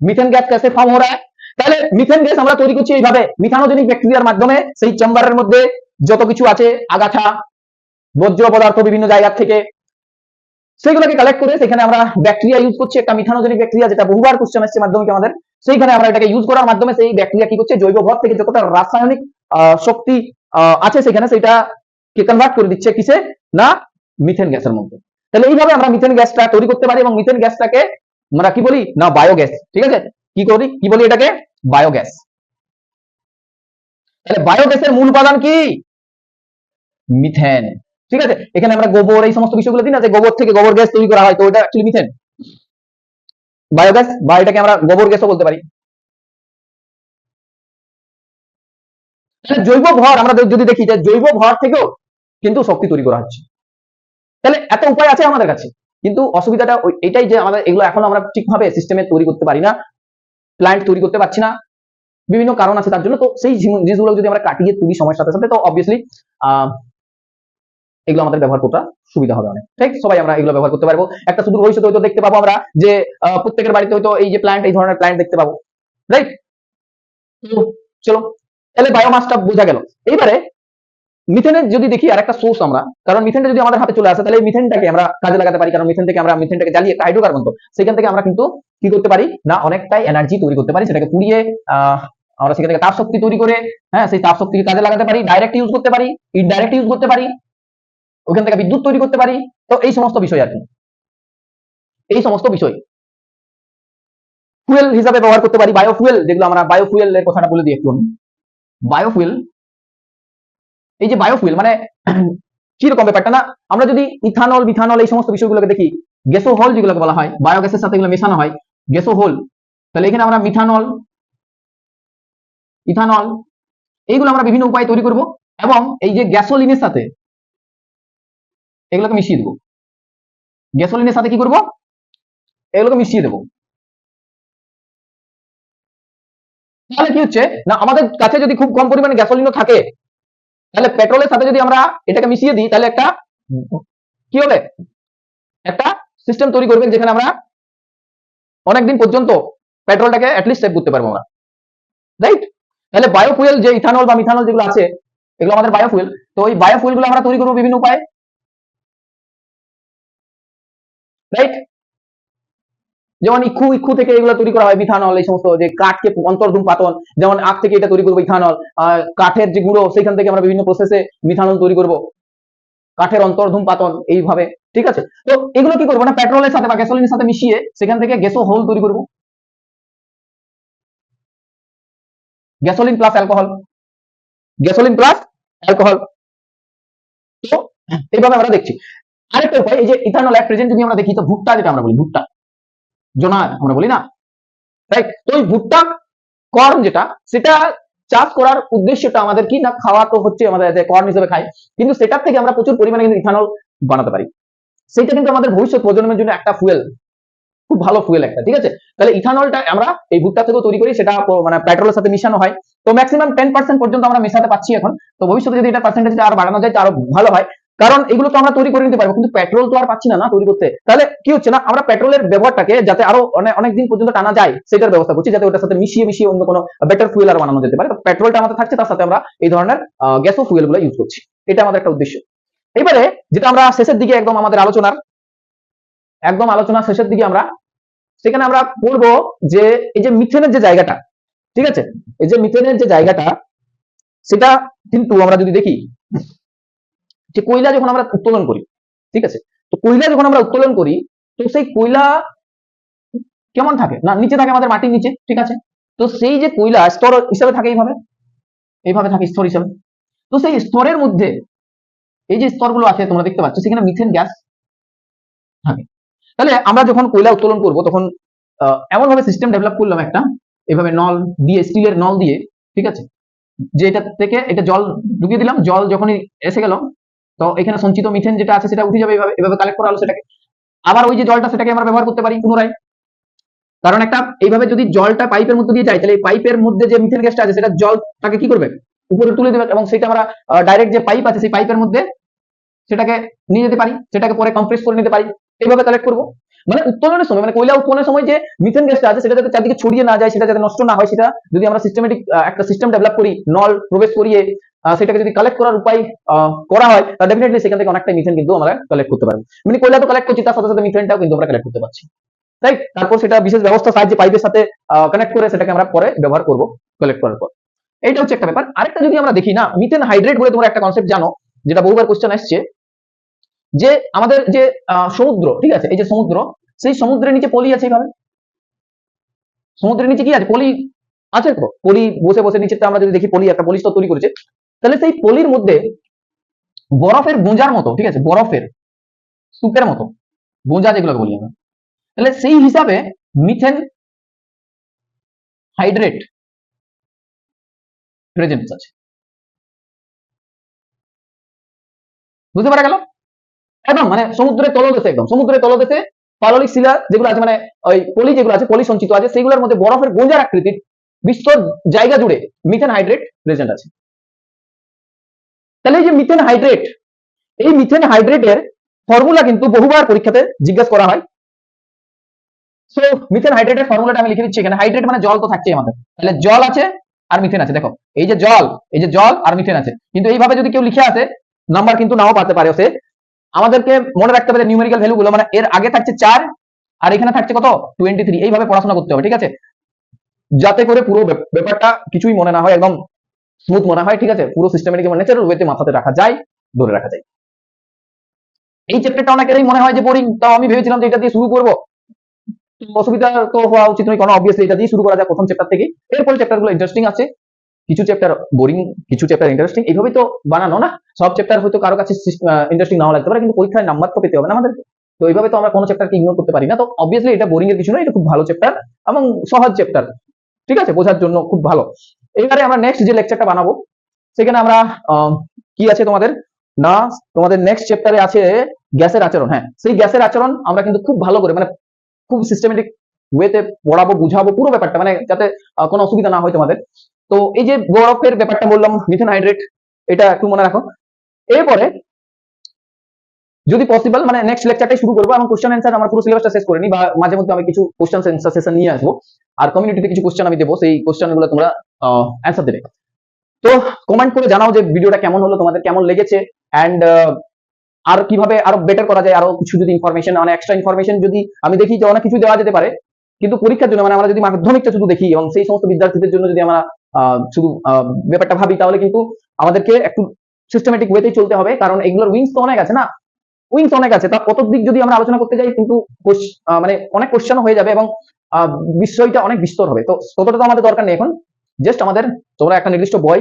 মিথেন গ্যাস कैसे फॉर्म हो रहा है। তাহলে মিথেন গ্যাস আমরা তৈরি করছি এইভাবে, মিথানোজেনিক ব্যাকটেরিয়ার মাধ্যমে। সেই চেম্বারের মধ্যে যত কিছু আছে, আগাছা, বজ্র পদার্থ বিভিন্ন জায়গা থেকে, সেগুলোকে কালেক্ট করে সেখানে আমরা ব্যাকটেরিয়া ইউজ করছি, একটা মিথানোজেনিক ব্যাকটেরিয়া, যেটা বহুবার কোশ্চেন আসছে মাধ্যমিকে আমাদের। সেইখানে আমরা এটাকে ইউজ করার মাধ্যমে সেই ব্যাকটেরিয়া কি করছে, জৈব ভর থেকে যতটা রাসায়নিক শক্তি আছে সেখানে, সেটাকে কনভার্ট করে দিচ্ছে কিসে, না মিথেন গ্যাসের মধ্যে। তাহলে এইভাবে আমরা মিথেন গ্যাসটা তৈরি করতে পারি, এবং মিথেন গ্যাসটাকে আমরা কি বলি না, বায়োগ্যাস, ঠিক আছে। কি বলি এটাকে, বায়োগ্যাস। তাহলে বায়োগ্যাসের মূল উপাদান কি, মিথেন, ঠিক আছে। এখানে আমরা গোবর এই সমস্ত বিষয়গুলো দিই না, যে গোবর থেকে গোবর গ্যাস তৈরি করা হয়, তো ওটা অ্যাকচুয়ালি মিথেন, বায়োগ্যাস, বা এটাকে আমরা গোবর গ্যাসও বলতে পারি। তাহলে জৈব ভর আমরা যদি দেখি, যে জৈব ভর থেকেও কিন্তু শক্তি তৈরি করা হচ্ছে। তাহলে এত উপায় আছে আমাদের কাছে, কিন্তু অসুবিধাটা এটাই যে আমাদের এগুলো এখনো আমরা ঠিকভাবে সিস্টেমে তৈরি করতে পারি না, প্ল্যান্ট তৈরি করতে পারছি না, বিভিন্ন কারণ আছে তার জন্য। তো সেই জিনিসগুলো যদি আমরা কাটিয়ে তুলি সময়ের সাথে সাথে, তো অবভিয়াসলি এগুলো আমাদের ব্যবহার করতে সুবিধা হবে অনেক, ঠিক। সবাই আমরা এগুলো ব্যবহার করতে পারবো। একটা সুদূর ভবিষ্যতে হয়তো দেখতে পাবো আমরা যে প্রত্যেকের বাড়িতে হয়তো এই যে প্ল্যান্ট, এই ধরনের প্ল্যান্ট দেখতে পাবো, রাইট। চলো, তাহলে বায়োমাসটা বোঝা গেল। এইবারে মিথেনের যদি দেখি আর একটা সোর্স আমরা, কারণ মিথেনটা যদি আমাদের হাতে চলে আসে, তাহলে এই মিথেনটাকে আমরা কাজে লাগাতে পারি, কারণ মিথেনটাকে জ্বালিয়ে একটা হাইড্রোকার্বন, তো সেখান থেকে আমরা কিন্তু কি করতে পারি না, অনেকটাই এনার্জি তৈরি করতে পারি। সেটাকে পুড়িয়ে আমরা সেখান থেকে তাপ শক্তি তৈরি করে, হ্যাঁ, সেই তাপ শক্তিকে কাজে লাগাতে পারি, ডাইরেক্ট ইউজ করতে পারি, ইনডাইরেক্ট ইউজ করতে পারি, ওখান থেকে বিদ্যুৎ তৈরি করতে পারি। তো এই সমস্ত বিষয় আর কি, এই সমস্ত বিষয় ফুয়েল হিসাবে ব্যবহার করতে পারি। বায়োফুয়েল, যেগুলো আমরা বায়োফুয়েল এর কথাটা বলে দিই একটু আমি। বায়োফুয়েল, এই যে বায়োফুয়েল মানে কিরকম ব্যাপারটা না, আমরা যদি ইথানল, মিথানল এই সমস্ত বিষয়গুলোকে দেখি, গ্যাসোহল যেগুলোকে বলা হয়, বায়োগ্যাসের সাথে এগুলো মেশানো হয়, গ্যাসোহল। তাহলে এখানে আমরা মিথানল, ইথানল এইগুলো আমরা বিভিন্ন উপায়ে তৈরি করব, এবং এই যে গ্যাসোলিনের সাথে এগুলোকে মিশিয়ে দেবো। গ্যাসোলিনের সাথে কি করব, এগুলোকে মিশিয়ে দেবো। তাহলে কি হচ্ছে না, আমাদের কাছে যদি খুব কম পরিমাণে গ্যাসোলিনও থাকে, তাহলে পেট্রোলের সাথে যদি আমরা এটাকে মিশিয়ে দিই, তাহলে একটা কি হবে, একটা সিস্টেম তৈরি করবেন যেখানে আমরা অনেকদিন পর্যন্ত পেট্রোলটাকে অ্যাটলিস্ট সেভ করতে পারবো আমরা, রাইট। তাহলে বায়োফুয়েল যে ইথানল বা মিথানল যেগুলো আছে, এগুলো আমাদের বায়োফুয়েল। তো এই বায়োফুয়েল গুলো আমরা তৈরি করবো বিভিন্ন উপায়ে, রাইট। যেমন ইক্ষু থেকে এগুলো তৈরি করা হয়, মিথানল, এই সমস্ত যে কাঠকে অন্তর্ধূম পাতন, যেমন আখ থেকে এটা তৈরি করবো ইথানল, কাঠের যে গুঁড়ো সেখান থেকে আমরা বিভিন্ন প্রসেসে মিথানল তৈরি করব, কাঠের অন্তর্ধূম পাতন এইভাবে, ঠিক আছে। তো এগুলো কি করবো না, পেট্রোলের সাথে বা গ্যাসোলিনের সাথে মিশিয়ে সেখান থেকে গ্যাসোহল তৈরি করব, gasoline plus alcohol, gasoline plus alcohol. তো এইভাবে আমরা দেখছি। আরেকটা উপায়, এই যে ইথানল এট প্রেজেন্ট যদি আমরা দেখি, তো ভুট্টা, যেটা আমরা বলি ভুট্টা, জোনার আমরা বলি না, রাইট। তো ওই ভুট্টা কর্ন যেটা, সেটা চাষ করার উদ্দেশ্যটা আমাদের কি না, খাওয়া তো হচ্ছে আমাদের, যে কর্ন হিসেবে খাই, কিন্তু সেটার থেকে আমরা প্রচুর পরিমাণে কিন্তু ইথানল বানাতে পারি। সেটা কিন্তু আমাদের ভবিষ্যৎ প্রজন্মের জন্য একটা ফুয়েল, খুব ভালো ফুয়েল একটা, ঠিক আছে। তাহলে ইথানলটা আমরা এই ভুট্টা থেকেও তৈরি করি, সেটা মানে পেট্রোলের সাথে মিশানো হয়। তো ম্যাক্সিমাম 10% পর্যন্ত আমরা মেশাতে পারছি এখন। তো ভবিষ্যতে যদি এটা পার্সেন্টেজটা আরো বাড়ানো যায়, তো আরো ভালো হয়। কারণ এগুলো তো আমরা তৈরি করে নিতে পারবো, কিন্তু পেট্রোল তো আর পাচ্ছি না তৈরি করতে। তাহলে কি হচ্ছে না, আমরা পেট্রোলের ব্যবহারটাকে যাতে আরো অনেক দিন পর্যন্ত টানা যায় সেটার ব্যবস্থা করছি, যাতে ওটার সাথে মিশিয়ে অন্য কোনো বেটার ফুয়েল আর বানানো যেতে পারে। তো পেট্রোলটা আমাদের থাকছে, তার সাথে আমরা এই ধরনের গ্যাসো ফুয়েল গুলো ইউজ করছি। এটা আমাদের একটা উদ্দেশ্য। এবারে যেটা আমরা শেষের দিকে একদম আমাদের আলোচনার শেষের দিকে আমরা সেখানে আমরা পড়বো যে এই যে মিথেনের যে জায়গাটা, ঠিক আছে, এই যে মিথেনের যে জায়গাটা সেটা কিন্তু আমরা যদি দেখি যে কয়লা যখন আমরা উত্তোলন করি, ঠিক আছে, তো কয়লা যখন আমরা উত্তোলন করি তো সেই কয়লা কেমন থাকে না, নিচে থাকে আমাদের মাটির নিচে, ঠিক আছে। তো সেই যে কয়লা স্তর হিসাবে থাকে এইভাবে থাকে স্তর হিসাবে। তো সেই স্তরের মধ্যে এই যে স্তরগুলো আছে তোমরা দেখতে পাচ্ছ, সেখানে মিথেন গ্যাস থাকে। তাহলে আমরা যখন কয়লা উত্তোলন করব তখন এমন ভাবে সিস্টেম ডেভেলপ করলাম একটা, এভাবে নল দিয়ে, স্টিলের নল দিয়ে, ঠিক আছে, যে এটা থেকে এটা জল ঢুকিয়ে দিলাম, জল যখনই এসে গেল তো এখানে সঞ্চিত মিথেন যেটা আছে সেটা উঠে যাবে, এভাবে কালেক্ট করা হলো সেটাকে। আবার ওই যে জলটা সেটাকে আমরা ব্যবহার করতে পারি পুনরায়, কারণ একটা এইভাবে যদি জলটা পাইপের মধ্যে দিয়ে যায় তাহলে এই পাইপের মধ্যে যে মিথেন গ্যাসটা আছে সেটা জলটাকে কি করবে, উপরে তুলে দেবে, এবং সেটা আমরা ডাইরেক্ট যে পাইপ আছে সেই পাইপের মধ্যে সেটাকে নিয়ে যেতে পারি, সেটাকে পরে কম্প্রেস করে নিতে পারি, এইভাবে কালেক্ট করবো। মানে উত্তোলনের সময়, মানে কয়লা উত্তোলনের সময় যে মিথেন গ্যাসটা আছে সেটা যাতে চারদিকে ছড়িয়ে না যায়, সেটা যাতে নষ্ট না হয়, সেটা যদি আমরা সিস্টেমেটিক একটা সিস্টেম ডেভেলপ করি, নল প্রবেশ করিয়ে সেটাকে যদি কালেক্ট করার উপায় করা হয় তাহলে ডেফিনেটলি সেখান থেকে অনেকটা মিথেন কিন্তু আমরা কালেক্ট করতে পারবো। মানে কয়লা তো কালেক্ট করছি, তার সাথে সাথে মিথেনটাও কিন্তু আমরা কালেক্ট করতে পারছি, রাইট। তারপর সেটা বিশেষ ব্যবস্থা সাহায্যে পাইপের সাথে কানেক্ট করে সেটাকে আমরা পরে ব্যবহার করব কালেক্ট করার পর। এইটা হচ্ছে একটা ব্যাপার। আরেকটা যদি আমরা দেখি না, মিথেন হাইড্রেট বলে তোমরা একটা কনসেপ্ট জানো, যেটা বহুবার কোশ্চেন আসছে, যে আমাদের যে সমুদ্র, ঠিক আছে, এই যে সমুদ্র, সেই সমুদ্রের নিচে পলি আছে, এইভাবে সমুদ্রের নিচে কি আছে, পলি আছে। তো পলি বসে বসে নিচেটা আমরা যদি দেখি, পলি একটা পলি স্তর তৈরি করেছে, তাহলে সেই পলির মধ্যে বরফের গোঁজার মতো, ঠিক আছে, বরফের স্তূপের মতো গোঁজা যেগুলোকে বলি আমরা, তাহলে সেই হিসাবে মিথেন হাইড্রেট প্রেজেন্স আছে। বুঝতে পারা গেল? একদম মানে সমুদ্রের তলদেশে, একদম সমুদ্রের তলদেশে পাললিক শিলা যেগুলো আছে, মানে ওই পলি যেগুলো আছে, পলি সঞ্চিত আছে, সেগুলোর মধ্যে বরফের গোঁজার আকৃতির বিস্তর জায়গা জুড়ে মিথেন হাইড্রেট প্রেজেন্ট আছে। তাহলে এই যে মিথেন হাইড্রেট, এই মিথেন হাইড্রেটের ফর্মুলা কিন্তু বহুবার পরীক্ষাতে জিজ্ঞাসা করা হয়। সো মিথেন হাইড্রেটের ফর্মুলাটা আমি লিখে দিচ্ছি এখানে। হাইড্রেট মানে জল তো থাকছেই আমাদের, তাহলে জল আছে আর মিথেন আছে। দেখো এই যে জল আর মিথেন আছে, কিন্তু এইভাবে যদি কেউ লিখে আসে নাম্বার কিন্তু নাও পাতে পারে। সে আমাদেরকে মনে রাখতে হবে নিউমেরিক্যাল ভ্যালু গুলো, মানে এর আগে থাকছে 4 আর এখানে থাকছে কত 23, এইভাবে পড়াশোনা করতে হবে, ঠিক আছে, যাতে করে পুরো ব্যাপারটা কিছুই মনে না হয়, একদম স্মুথ মনে হয়, ঠিক আছে, পুরো সিস্টেমেটিক এবং ন্যাচারাল ওয়েতে মাথাতে রাখা যায়, ধরে রাখা যায়। এই চ্যাপ্টারটা অনেকেরই মনে হয় যে বোরিং, তাও আমি ভেবেছিলাম যে এটা দিয়ে শুরু করবো, অসুবিধা তো হওয়া উচিত নয়, কারণ অবভিয়াসলি এটা দিয়ে শুরু করা যায় প্রথম চ্যাপ্টার থেকে। এরপরে চ্যাপ্টারগুলো ইন্টারেস্টিং আছে, কিছু চ্যাপ্টার বোরিং, কিছু চ্যাপ্টার ইন্টারেস্টিং, এইভাবেই তো বানানো না। সব চ্যাপ্টার হয়তো কারো কাছে ইন্টারেস্টিং নাও লাগতে পারে, কিন্তু পরীক্ষায় নাম্বার তো পেতে হবে না আমাদের। তো এইভাবে তো আমরা কোনো চ্যাপ্টারকে ইগনোর করতে পারি না। তো অবভিয়াসলি এটা বোরিং এর কিছু নয়, এটা খুব ভালো চ্যাপ্টার এবং সহজ চ্যাপ্টার, ঠিক আছে, বোঝার জন্য খুব ভালো। এবারে আমরা নেক্সট যে লেকচারটা বানাবো সেখানে আমরা কি আছে তোমাদের নেক্সট চ্যাপ্টারে আছে গ্যাসের আচরণ। হ্যাঁ, সেই গ্যাসের আচরণ আমরা কিন্তু খুব ভালো করে, মানে খুব সিস্টেমেটিক ওয়েতে পড়াবো, বুঝাবো পুরো ব্যাপারটা, মানে যাতে কোনো অসুবিধা না হয় তোমাদের। তো এই যে বরফের ব্যাপারটা বললাম, মিথেন হাইড্রেট, এটা একটু মনে রাখো। এরপরে যদি পসিবল মানে নেক্সট লেকচারটাই শুরু করবো, এবং কোশ্চেন অ্যান্সার আমার পুরো সিলেবাসটা শেষ করে নি, বা মাঝে মধ্যে আমি কিছু কোশ্চেন অ্যান্সার সেশন নিয়ে আসবো, আর কমিউনিটিতে কিছু কোশ্চেন আমি দেবো, সেই কোশ্চেনগুলো তোমরা অ্যান্সার দেবে। তো কমেন্ট করে জানাও যে ভিডিওটা কেমন হলো, তোমাদের কেমন লেগেছে, অ্যান্ড আর কিভাবে আরো বেটার করা যায়, আরো কিছু যদি ইনফরমেশন, মানে এক্সট্রা ইনফরমেশন যদি আমি দেখি যে অনেক কিছু দেওয়া যেতে পারে, কিন্তু পরীক্ষার জন্য মানে আমরা যদি মাধ্যমিকটা শুধু দেখি এবং সেই সমস্ত বিদ্যার্থীদের জন্য যদি আমরা শুধু ব্যাপারটা ভাবি, তাহলে কিন্তু আমাদেরকে একটু সিস্টেমেটিক ওয়েতেই চলতে হবে, কারণ এগুলোর উইংস তো অনেক আছে না, উইংস অনেক আছে, তার কত দিক যদি আমরা আলোচনা করতে যাই কিন্তু মানে অনেক কোশ্চেন হয়ে যাবে এবং বিষয়টা অনেক বিস্তর হবে। তো ততটা তো আমাদের দরকার নেই এখন। জাস্ট আমাদের তোমরা একটা নির্দিষ্ট বই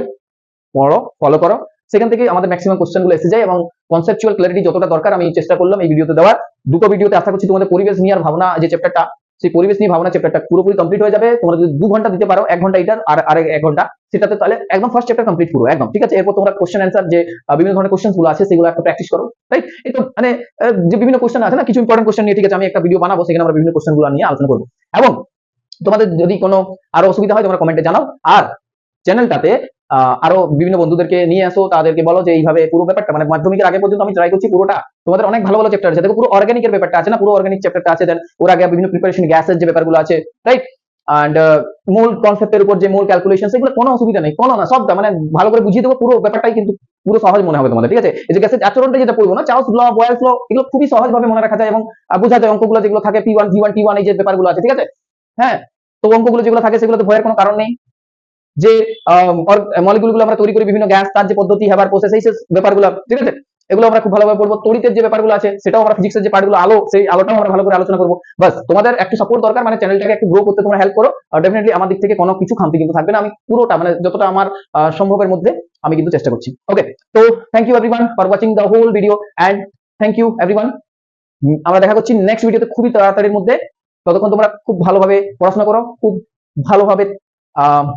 পড়ো, ফলো করো, সেখান থেকে আমাদের ম্যাক্সিমাম কোশ্চেন গুলো এসে যায়, এবং কনসেপচুয়াল ক্ল্যারিটি যতটা দরকার আমি চেষ্টা করলাম এই ভিডিওতে দেওয়ার। দুটো ভিডিওতে আশা করছি তোমাদের পরিবেশ নিয়ে আর ভাবনা যে চ্যাপ্টারটা, সেই পরিবেশ নিয়ে ভাবনা চ্যাপ্টারটা পুরোপুরি কমপ্লিট হয়ে যাবে। তোমরা যদি 2 ঘন্টা দিতে পারো, 1 ঘন্টা এটার আর 1 ঘন্টা সেটাতে, তাহলে একদম ফার্স্ট চ্যাপ্টার কমপ্লিট পুরো একদম, ঠিক আছে। এরপর তোমরা কোশ্চেন অ্যান্সার যে বিভিন্ন ধরনের কোশ্চেন গুলো আছে সেগুলো একটা প্র্যাকটিস করো, রাইট। এই তো মানে যে বিভিন্ন কোশ্চেন আছে না, কিছু ইম্পর্টেন্ট কোশ্চেন নিয়ে, ঠিক আছে, আমি একটা ভিডিও বানাবো, সেখানে আমরা বিভিন্ন কোশ্চেন গুলো নিয়ে আলোচনা করবো। এবং তোমাদের যদি কোনো আরো অসুবিধা হয় তোমরা কমেন্টে জানাও, আর চ্যানেলটাতে আরো বিভিন্ন বন্ধুদেরকে নিয়ে আসো, তাদেরকে বলো যে এইভাবে পুরো ব্যাপারটা মানে মাধ্যমিকের আগে পর্যন্ত আমি ট্রাই করছি পুরোটা। তোমাদের অনেক ভালো ভালো চ্যাপ্টার আছে, দেখো পুরো অর্গানিকের ব্যাপারটা আছে না, পুরো অর্গানিক চ্যাপ্টারটা আছে, দেন ওর আগে বিভিন্ন প্রিপারেশন গ্যাসের যে ব্যাপারগুলো আছে, রাইট। অ্যান্ড মূল কনসেপ্টের উপর যে মূল ক্যালকুলেশন, সেগুলো কোনো অসুবিধা নেই, কোনো না, সবটা মানে ভালো করে বুঝিয়ে দেবো, পুরো ব্যাপারটাই কিন্তু পুরো সহজ মনে হবে তোমাদের, ঠিক আছে। এই যে গ্যাসের আচরণটা যেটা পড়বো না, চার্লস ল, বয়েলস ল, এগুলো খুবই সহজভাবে মনে রাখা যায় এবং বোঝা যায়। অঙ্কগুলো যেগুলো থাকে P1 G1 T1 এই যে ব্যাপারগুলো আছে, ঠিক আছে। হ্যাঁ, তো অঙ্কগুলো যেগুলো থাকে সেগুলোতে ভয়ের কোনো কারণ নেই। যে মলিকুলগুলো আমরা তৈরি করি বিভিন্ন গ্যাস, তার যে পদ্ধতি, হেবার প্রসেস, এই ব্যাপারগুলো, ঠিক আছে, এগুলো আমরা খুব ভালোভাবে পড়বো। তড়িতের যে ব্যাপারগুলো আছে সেটাও আমরা, ফিজিক্সের যে পার্টগুলো, আলো, সেই আলোটাও আমরা ভালো করে আলোচনা করবো। বাস তোমাদের একটু সাপোর্ট দরকার, মানে চ্যানেলটাকে একটু গ্রো করতে তোমরা হেল্প করো। আর ডেফিনেটলি আমার দিক থেকে কোনো কিছু খামতি কিন্তু থাকবে না, আমি পুরোটা মানে যতটা আমার সম্ভবের মধ্যে আমি কিন্তু চেষ্টা করছি। ওকে, তো thank you everyone for watching the whole video and thank you everyone. আমরা দেখা করছি নেক্সট ভিডিওতে খুবই তাড়াতাড়ির মধ্যে। ততক্ষণ তোমরা খুব ভালোভাবে পড়াশোনা করো, খুব ভালোভাবে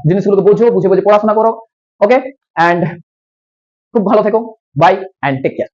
জিনিসগুলোকে বুঝে বুঝে পড়াশোনা করো। ওকে, অ্যান্ড খুব ভালো থেকো। Bye and take care.